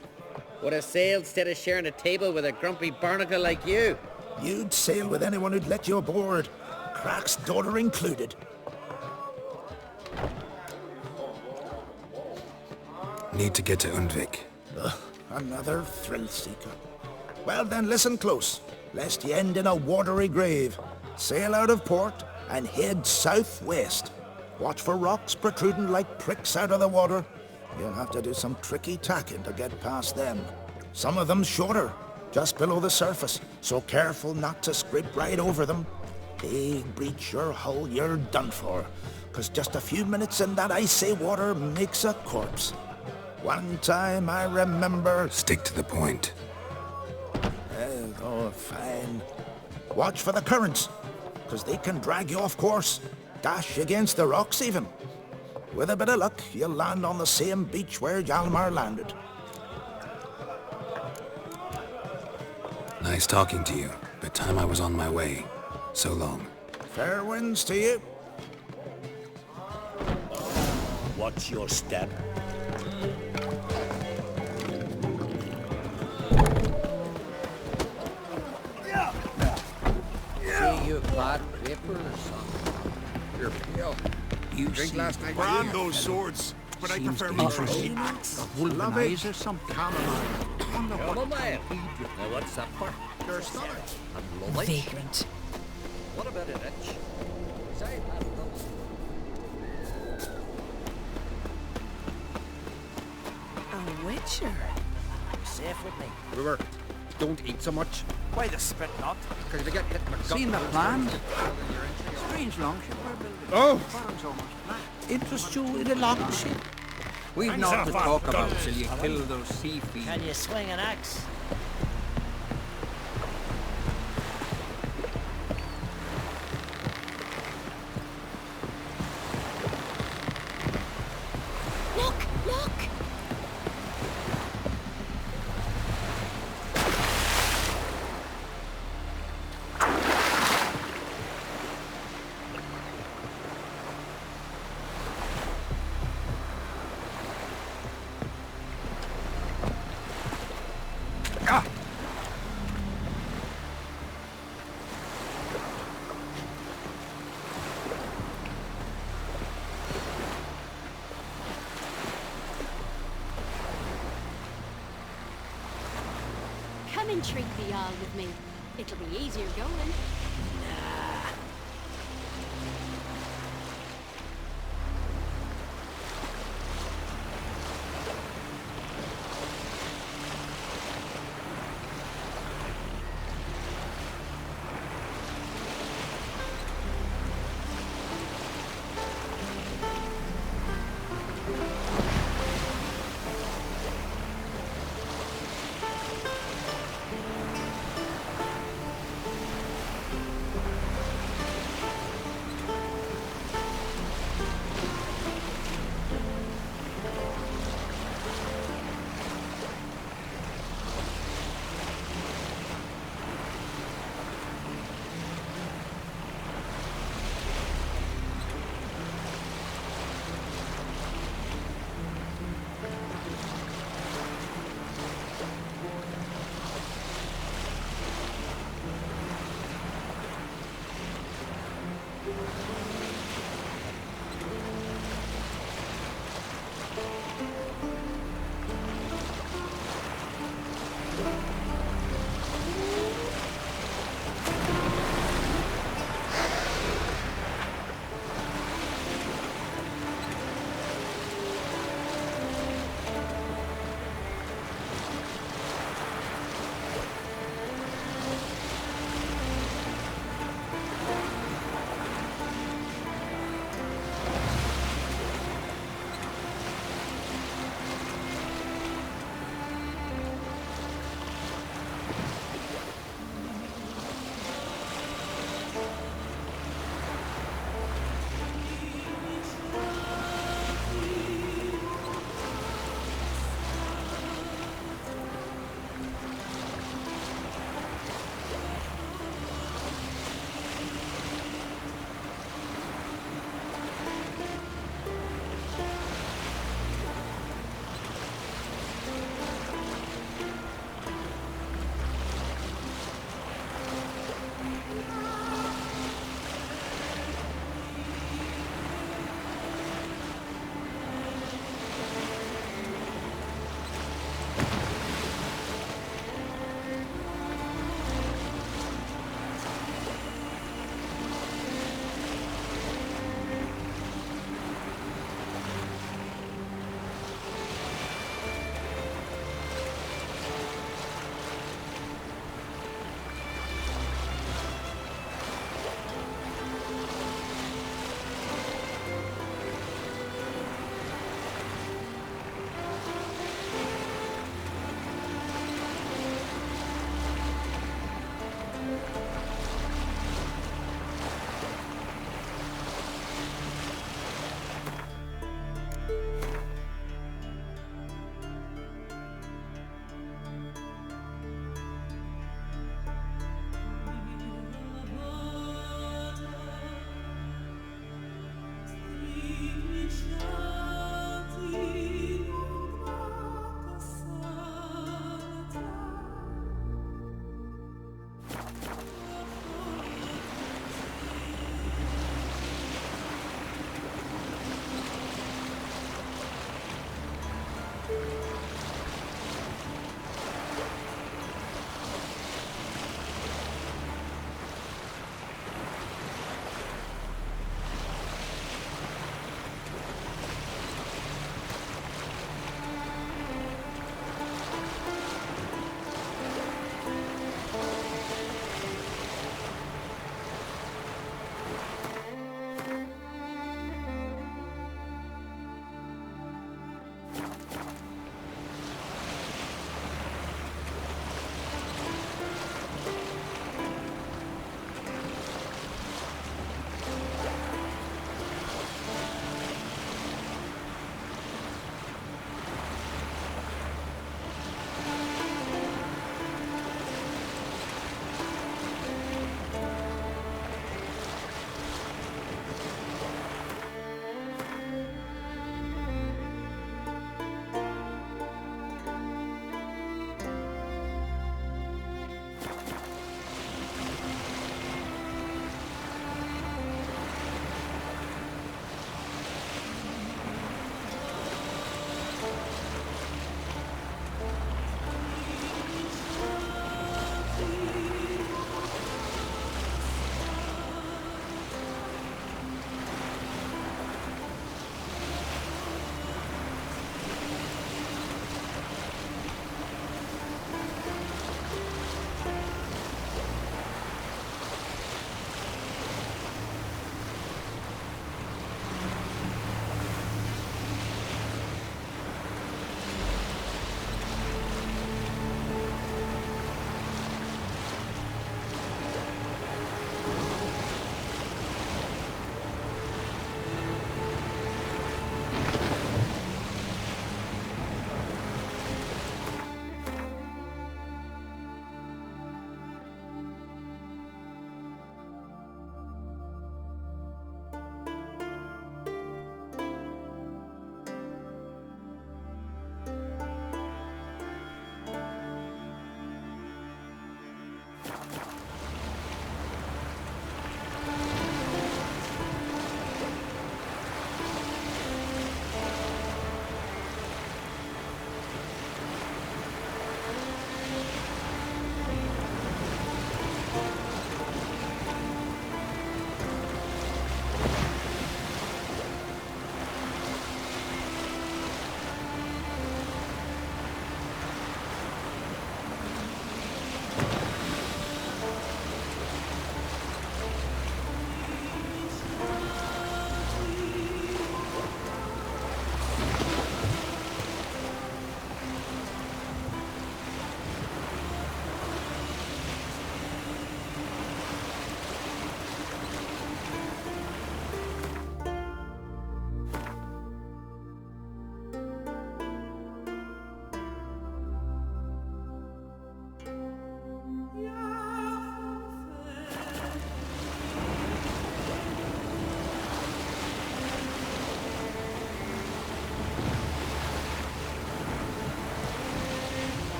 Would have sailed instead of sharing a table with a grumpy barnacle like you. You'd sail with anyone who'd let you aboard. Crack's daughter included. Need to get to Undvik. Another thrill-seeker. Well then, listen close, lest you end in a watery grave. Sail out of port and head southwest. Watch for rocks protruding like pricks out of the water. You'll have to do some tricky tacking to get past them. Some of them shorter, just below the surface, so careful not to scrape right over them. They breach your hull, you're done for. 'cause just a few minutes in that icy water makes a corpse. One time I remember... Stick to the point. Oh, fine. Watch for the currents, 'cause they can drag you off course, dash against the rocks even. With a bit of luck, you'll land on the same beach where Hjalmar landed. Nice talking to you, but time I was on my way. So long. Fair winds to you. Watch your step. See you bad paper or something. You're pale. You drink last night. Brand those swords, but I prefer my trusty axe. Love it. Or something. Chamomile. Now what's that for? Your stomach. And lovely. Vagrant. What about it, Rich? Say, A witcher? Safe with me. Brewer, don't eat so much. Why the spit not? Because you get hit in the gut. Seen the plan? Strange longship we're building. Oh! Farm's almost black. Interest you in a longship? We've not to talk about till you kill those sea fiends. Can you swing an axe? Look! Look! Come and treat the Jarl with me. It'll be easier going.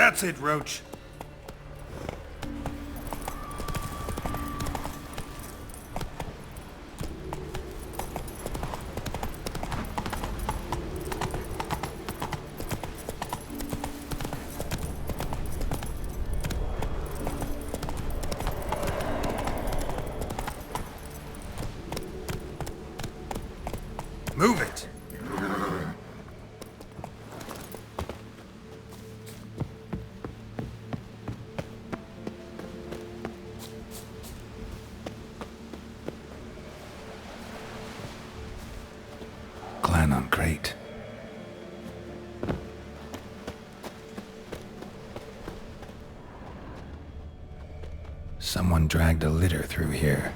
That's it, Roach. Move it! Clan on crate. Someone dragged a litter through here.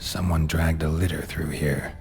Someone dragged a litter through here.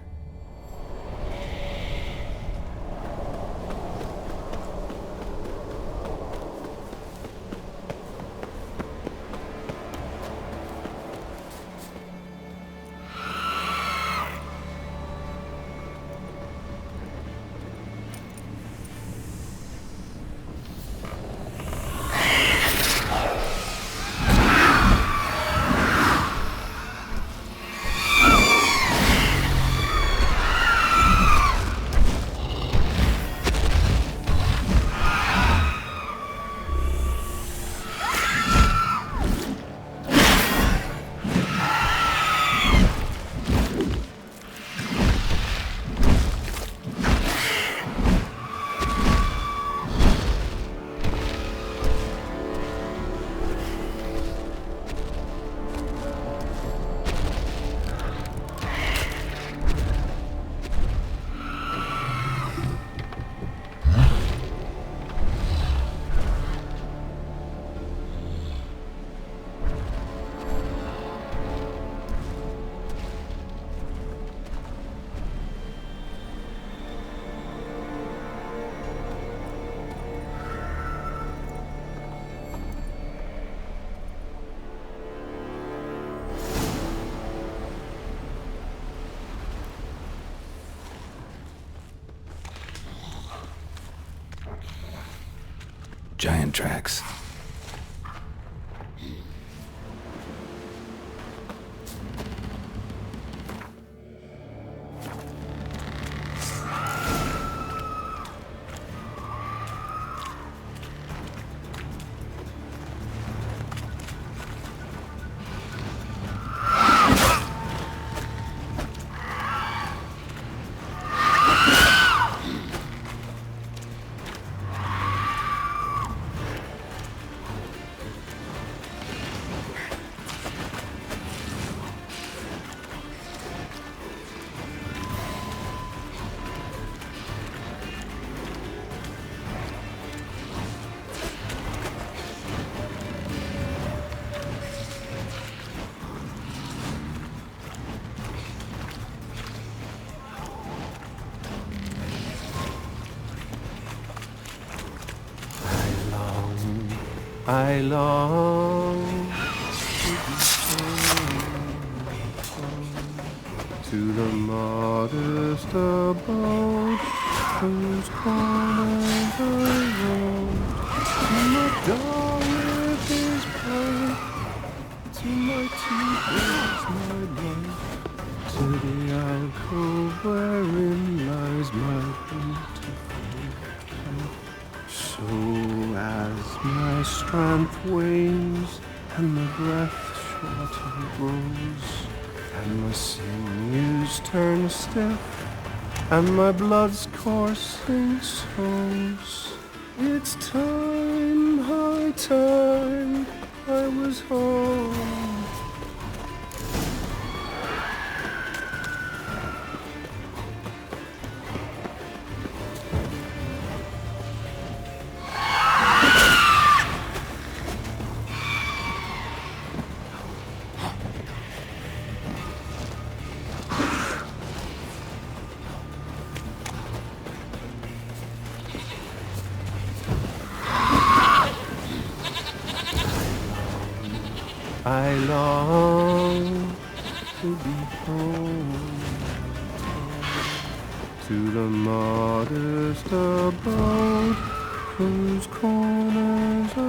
Giant tracks. I long to the modest abode whose corner I roam, to my dawn with his play, to my teeth my life, to the alcove wherein lies my beautiful life. So as my strength wanes and my breath shorter grows, and my sinews turn stiff, and my blood's coursing slows, it's time, high time, I was home. I long to be home. To the modest abode whose corners I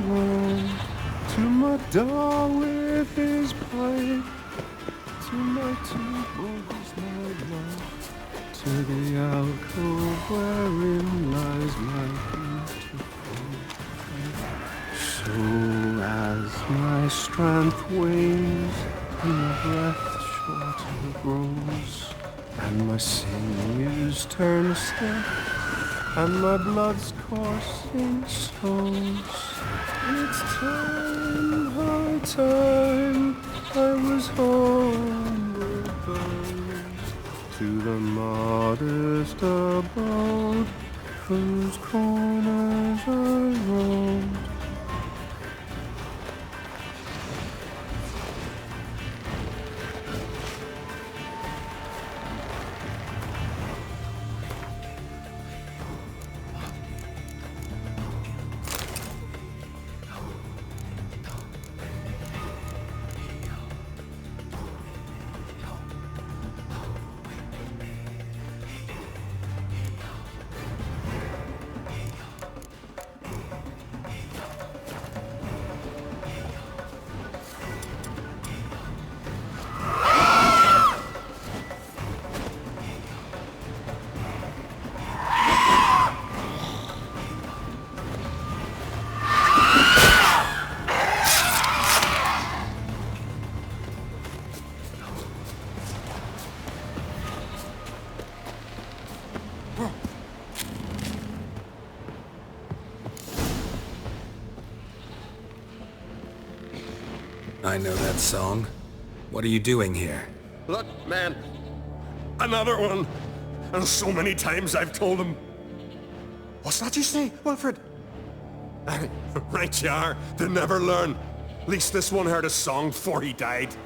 roam. To my dog with his pipe, to my temple with my love, to the alcove wherein lies my beautiful wife. So as my strength wanes and my breath shorter grows, and my sinews turn stiff, and my blood's coursing slows, it's time, high time, I was homeward bound, to the modest abode whose corners I roamed. I know that song. What are you doing here? Look, man. Another one. And so many times I've told him. What's that you say, Wilfred? Right you are. They never learn. At least this one heard a song before he died.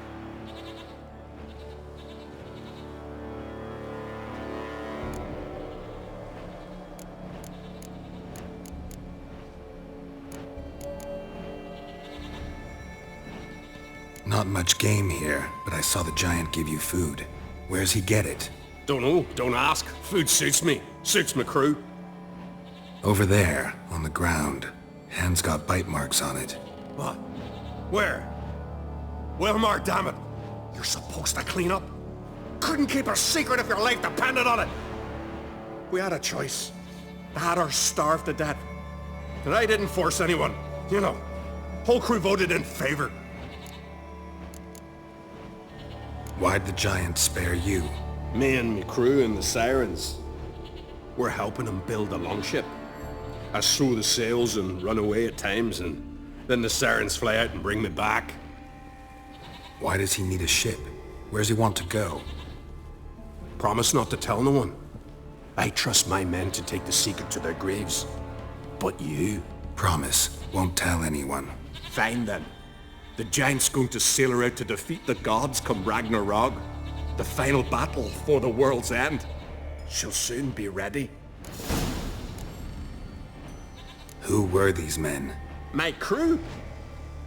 Not much game here, but I saw the giant give you food. Where's he get it? Don't know. Don't ask. Food suits me. Suits my crew. Over there, on the ground. Hand's got bite marks on it. What? Where? Wilmar, damn it. You're supposed to clean up. Couldn't keep a secret if your life depended on it. We had a choice. Had her starved to death. And I didn't force anyone. You know, whole crew voted in favor. Why'd the giant spare you? Me and me crew and the sirens. We're helping him build a longship. I sew the sails and run away at times, and then the sirens fly out and bring me back. Why does he need a ship? Where's he want to go? Promise not to tell no one. I trust my men to take the secret to their graves. But you? Promise. Won't tell anyone. Fine then. The giant's going to sail her out to defeat the gods come Ragnarok. The final battle for the world's end. She'll soon be ready. Who were these men? My crew.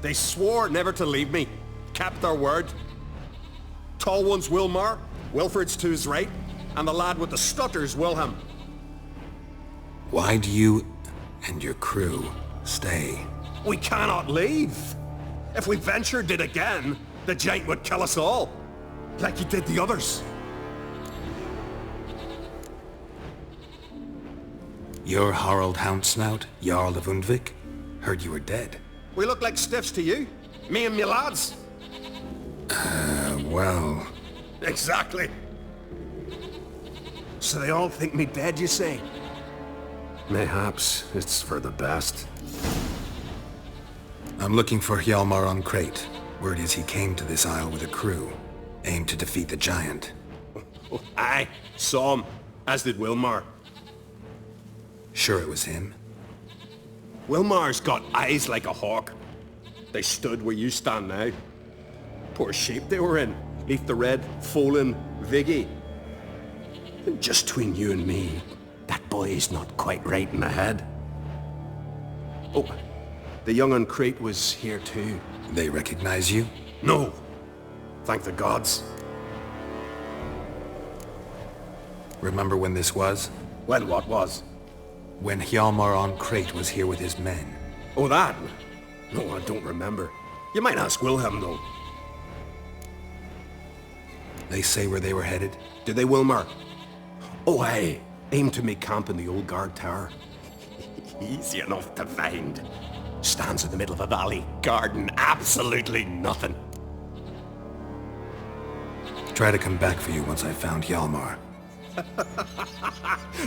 They swore never to leave me. Kept their word. Tall one's Wilmar, Wilfred's to his right, and the lad with the stutter's Wilhelm. Why do you and your crew stay? We cannot leave. If we ventured it again, the giant would kill us all. Like he did the others. You're Harald Houndsnout, Jarl of Undvik? Heard you were dead. We look like stiffs to you. Me and me lads. Well... Exactly. So they all think me dead, you say? Mayhaps it's for the best. I'm looking for Hjalmar on Crate. Word is he came to this isle with a crew. Aimed to defeat the giant. Aye, saw him. As did Wilmar. Sure it was him? Wilmar's got eyes like a hawk. They stood where you stand now. Poor shape they were in. Leaf the Red, Folin, Viggy. And just between you and me, that boy's not quite right in the head. Oh, the young on Crate was here too. They recognize you? No. Thank the gods. Remember when this was? When what was? When Hjalmar on Crate was here with his men. Oh, that? No, I don't remember. You might ask Wilhelm, though. They say where they were headed? Did they, Wilmar? Oh, aye. Aim to make camp in the old guard tower. Easy enough to find. Stands in the middle of a valley. Garden, absolutely nothing. Try to come back for you once I've found Hjalmar.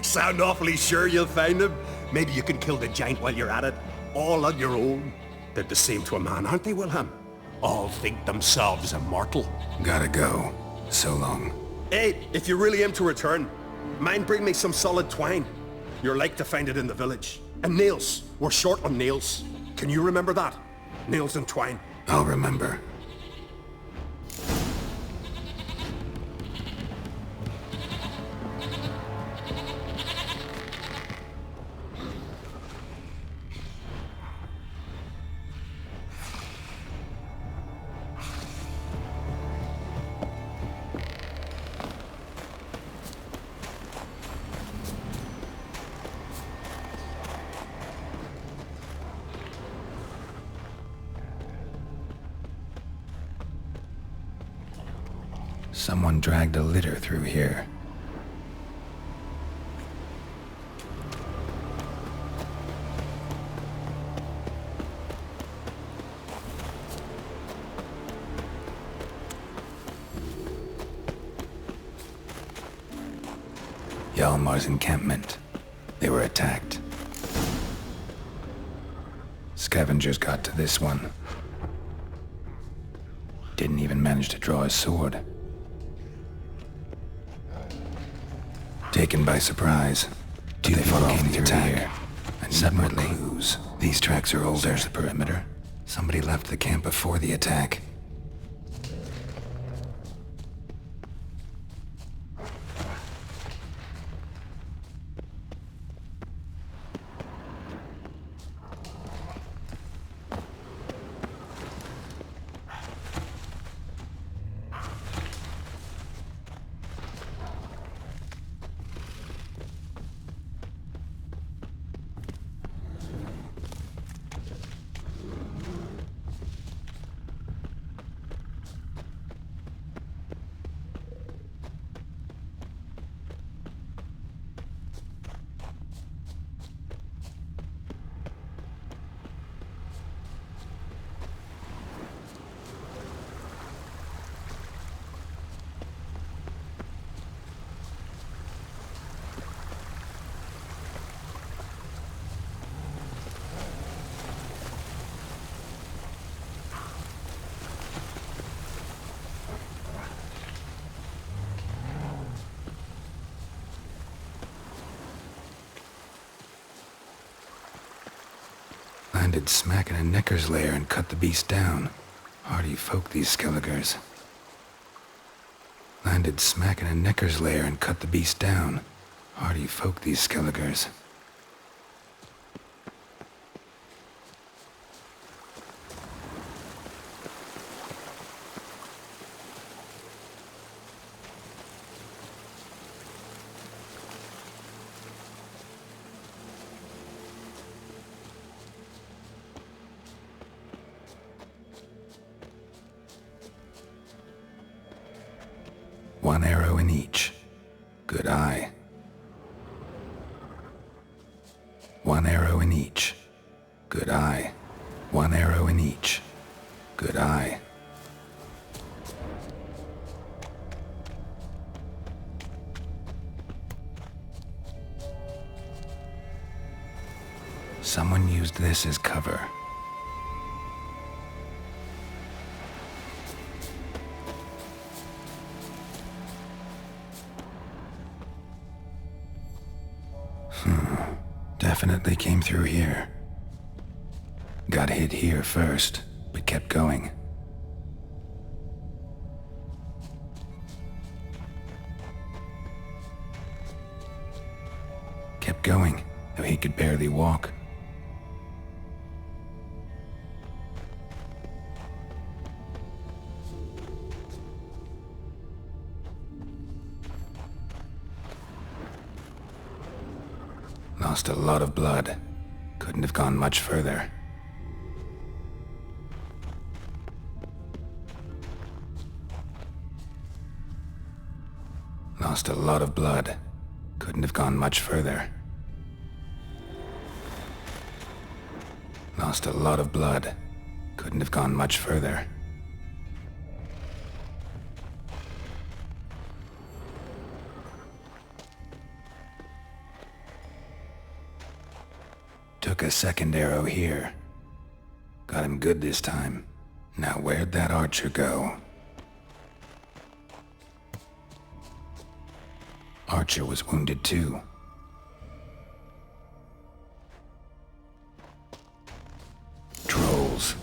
Sound awfully sure you'll find him? Maybe you can kill the giant while you're at it. All on your own. They're the same to a man, aren't they, Wilhelm? All think themselves immortal. Gotta go. So long. Hey, if you really aim to return, mind bring me some solid twine. You're like to find it in the village. And nails. We're short on nails. Can you remember that? Nails and twine. I'll remember. Someone dragged a litter through here. Hjalmar's encampment. They were attacked. Scavengers got to this one. Didn't even manage to draw his sword. Taken by surprise, they fought off the attack. And separately, clues. These tracks are older. Search the perimeter. Somebody left the camp before the attack. Landed smack in a necker's lair and cut the beast down. Hardy folk, these skelligers. Landed smack in a necker's lair and cut the beast down. Hardy folk, these skelligers. One arrow in each. Good eye. One arrow in each. Good eye. One arrow in each. Good eye. Someone used this as cover. Definitely came through here. Got hit here first, but kept going. Kept going, though he could barely walk. Lost a lot of blood. Couldn't have gone much further. Lost a lot of blood. Couldn't have gone much further. Lost a lot of blood. Couldn't have gone much further. Took a second arrow here. Got him good this time. Now where'd that archer go? Archer was wounded too. Trolls.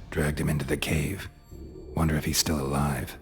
Dragged him into the cave. Wonder if he's still alive.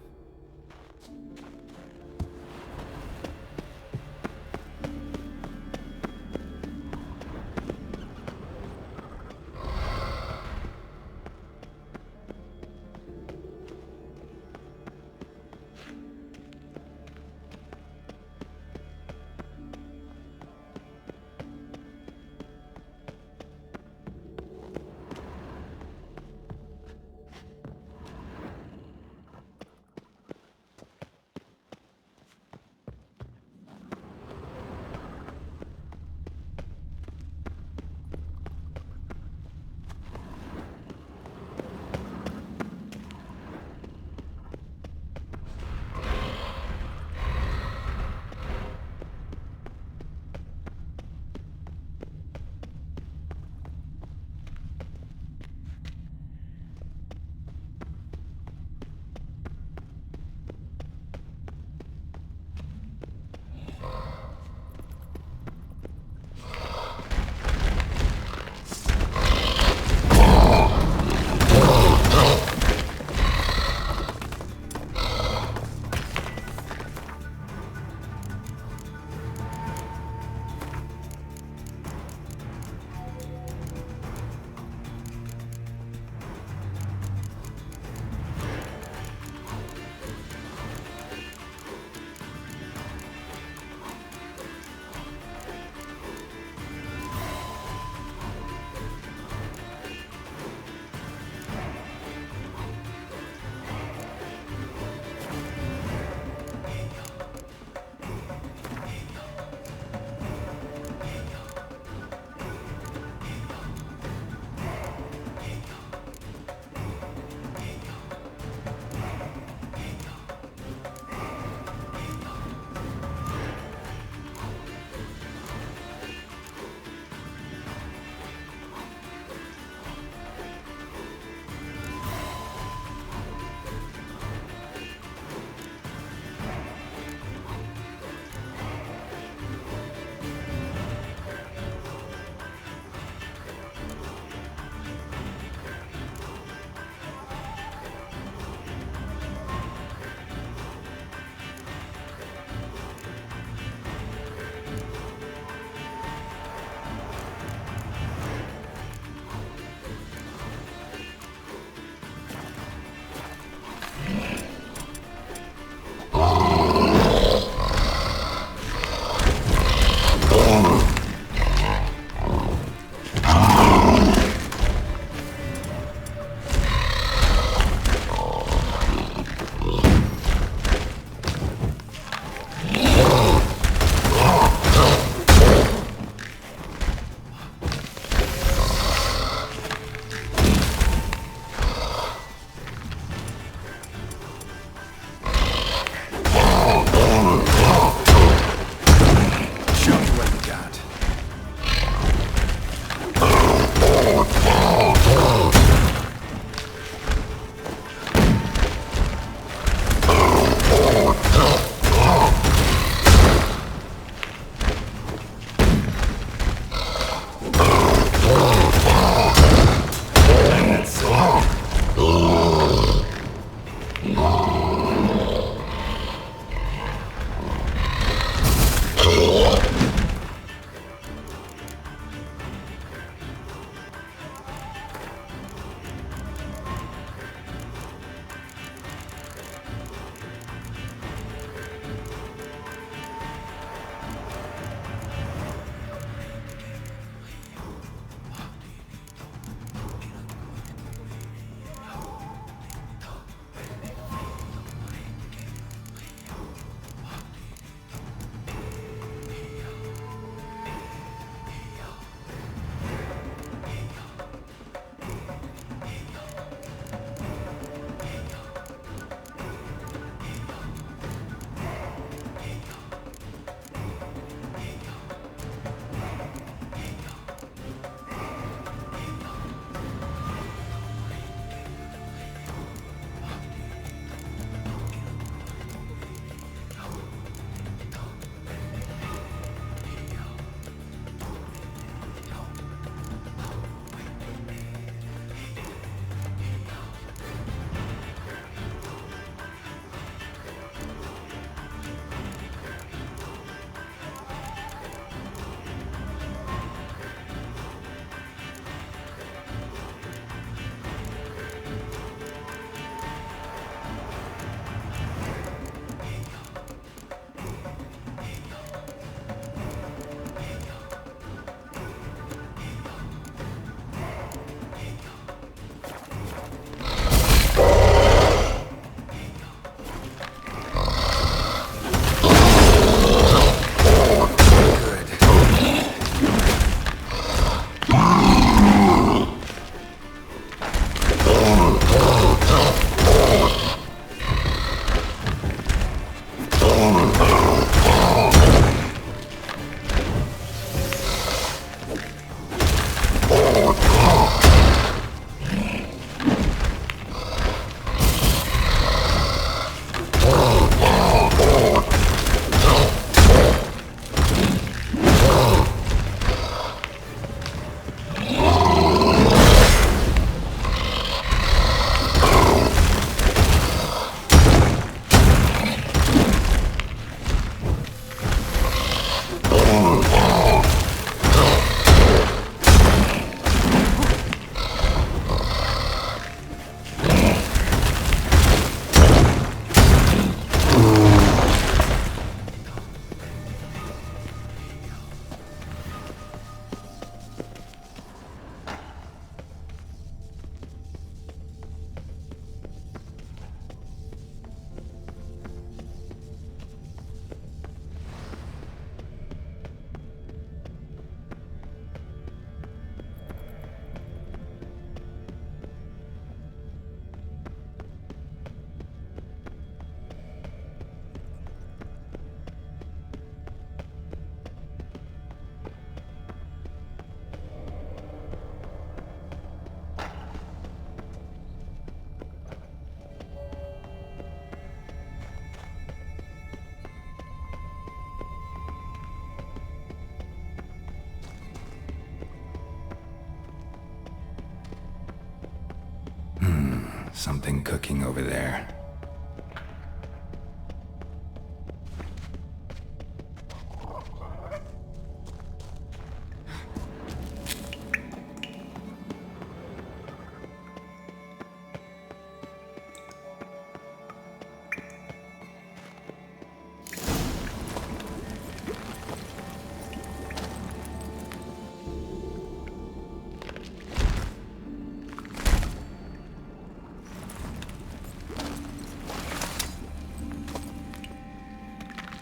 Something cooking over there.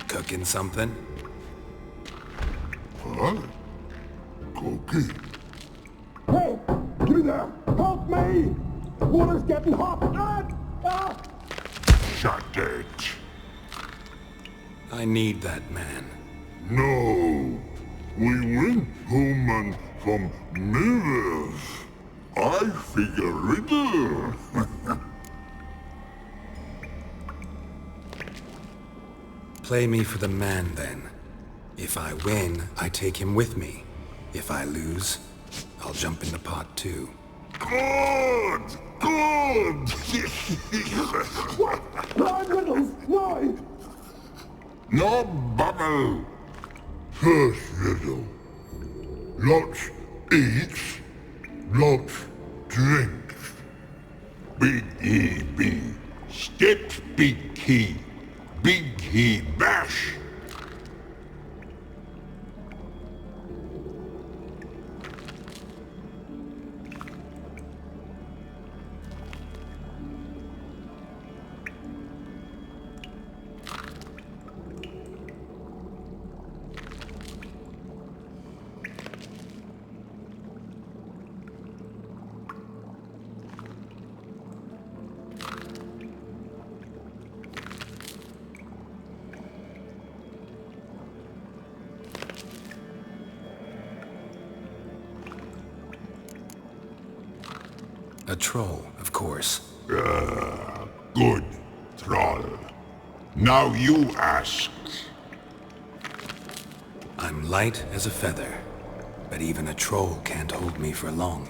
Cooking something? Huh? Cookie? Hey! You there! Help me! Water's getting hot! Shut it! I need that man. No! We went home and from mirrors. I figure riddle. Play me for the man, then. If I win, I take him with me. If I lose, I'll jump in the pot, too. Good! Good! What? No riddles! No! No bubble! First riddle. Lots eats, lots drinks. Big E B. Steps big key. Big he bash. A troll, of course. Good, troll. Now you ask. I'm light as a feather, but even a troll can't hold me for long.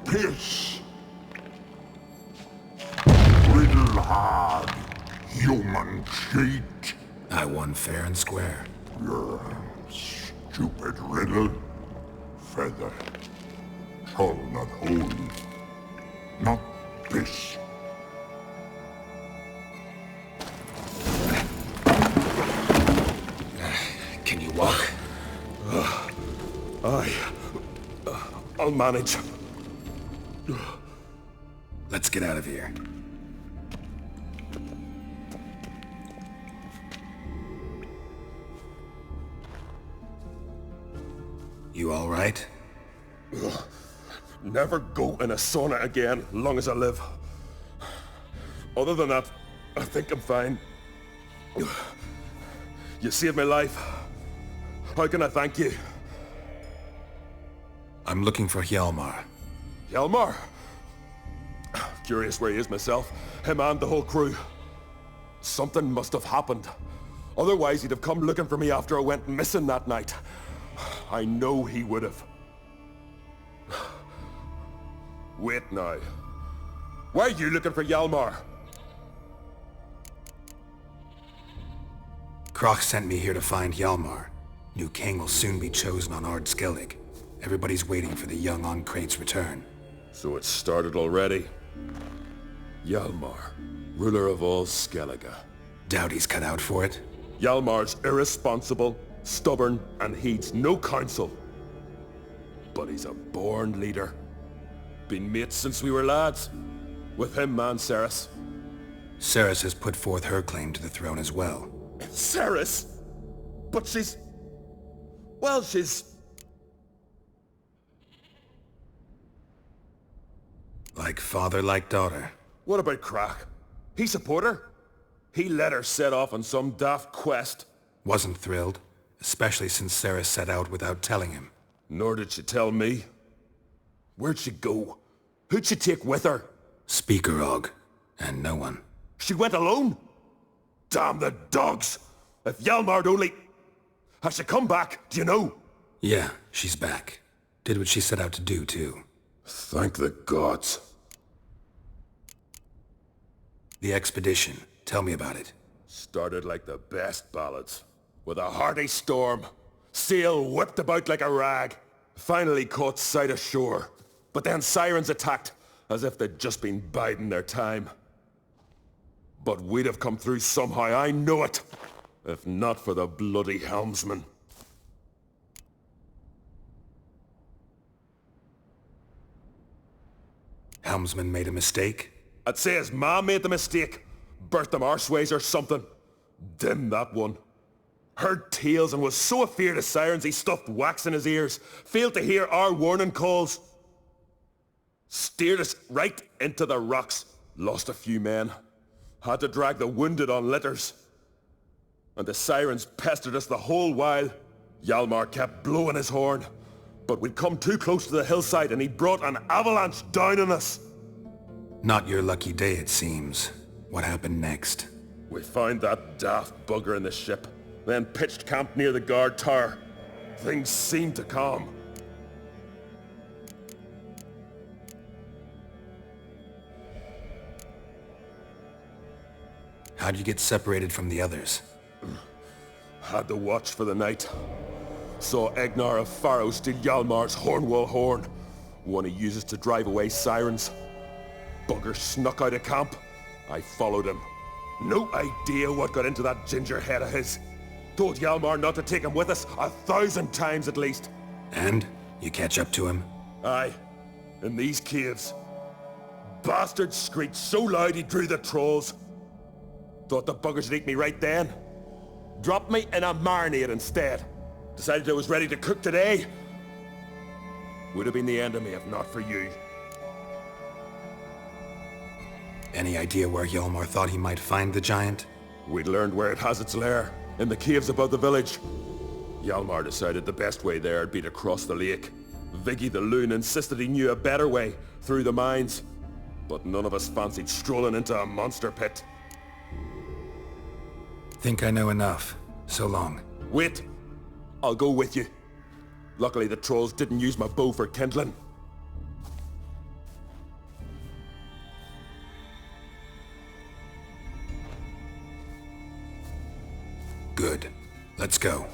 Piss. Riddle hard, human cheat. I won fair and square. Stupid riddle. Feather. Troll not hold. Not piss. Can you walk? I'll manage. Let's get out of here. You all right? Never go in a sauna again, long as I live. Other than that, I think I'm fine. You saved my life. How can I thank you? I'm looking for Hjalmar. Hjalmar? Curious where he is myself. Him and the whole crew. Something must have happened. Otherwise he'd have come looking for me after I went missing that night. I know he would have. Wait now. Why are you looking for Hjalmar? Kroch sent me here to find Hjalmar. New king will soon be chosen on Ard Skellig. Everybody's waiting for the young Ancrate's return. So it's started already. Hjalmar, ruler of all Skellige. Doubt he's cut out for it. Hjalmar's irresponsible, stubborn, and heeds no counsel. But he's a born leader. Been mates since we were lads. With him and Ceres. Ceres has put forth her claim to the throne as well. Ceres? But she's... Well, she's... Like father, like daughter. What about Crack? He support her? He let her set off on some daft quest. Wasn't thrilled, especially since Ceres set out without telling him. Nor did she tell me. Where'd she go? Who'd she take with her? Speakerog, and no one. She went alone? Damn the dogs! If Hjalmar'd only... Has she come back, do you know? Yeah, she's back. Did what she set out to do, too. Thank the gods. The expedition. Tell me about it. Started like the best ballads. With a hearty storm. Sail whipped about like a rag. Finally caught sight of shore. But then sirens attacked, as if they'd just been biding their time. But we'd have come through somehow, I know it. If not for the bloody helmsman. Helmsman made a mistake? I'd say his ma made the mistake. Birthed him arseways or something. Dim that one. Heard tales and was so afeard of sirens he stuffed wax in his ears. Failed to hear our warning calls. Steered us right into the rocks. Lost a few men. Had to drag the wounded on litters. And the sirens pestered us the whole while. Hjalmar kept blowing his horn. But we'd come too close to the hillside and he brought an avalanche down on us. Not your lucky day, it seems. What happened next? We found that daft bugger in the ship, then pitched camp near the guard tower. Things seemed to calm. How'd you get separated from the others? Had to watch for the night. Saw Egnar of Faro steal Hjalmar's Hornwall horn, one he uses to drive away sirens. Bugger snuck out of camp. I followed him. No idea what got into that ginger head of his. Told Hjalmar not to take him with us 1,000 times at least. And? You catch up to him? Aye. In these caves. Bastard screeched so loud he drew the trolls. Thought the buggers would eat me right then. Dropped me in a marinade instead. Decided I was ready to cook today. Would have been the end of me if not for you. Any idea where Hjalmar thought he might find the giant? We'd learned where it has its lair, in the caves above the village. Hjalmar decided the best way there would be to cross the lake. Viggy the loon insisted he knew a better way, through the mines. But none of us fancied strolling into a monster pit. Think I know enough. So long. Wait. I'll go with you. Luckily the trolls didn't use my bow for kindling. Good. Let's go.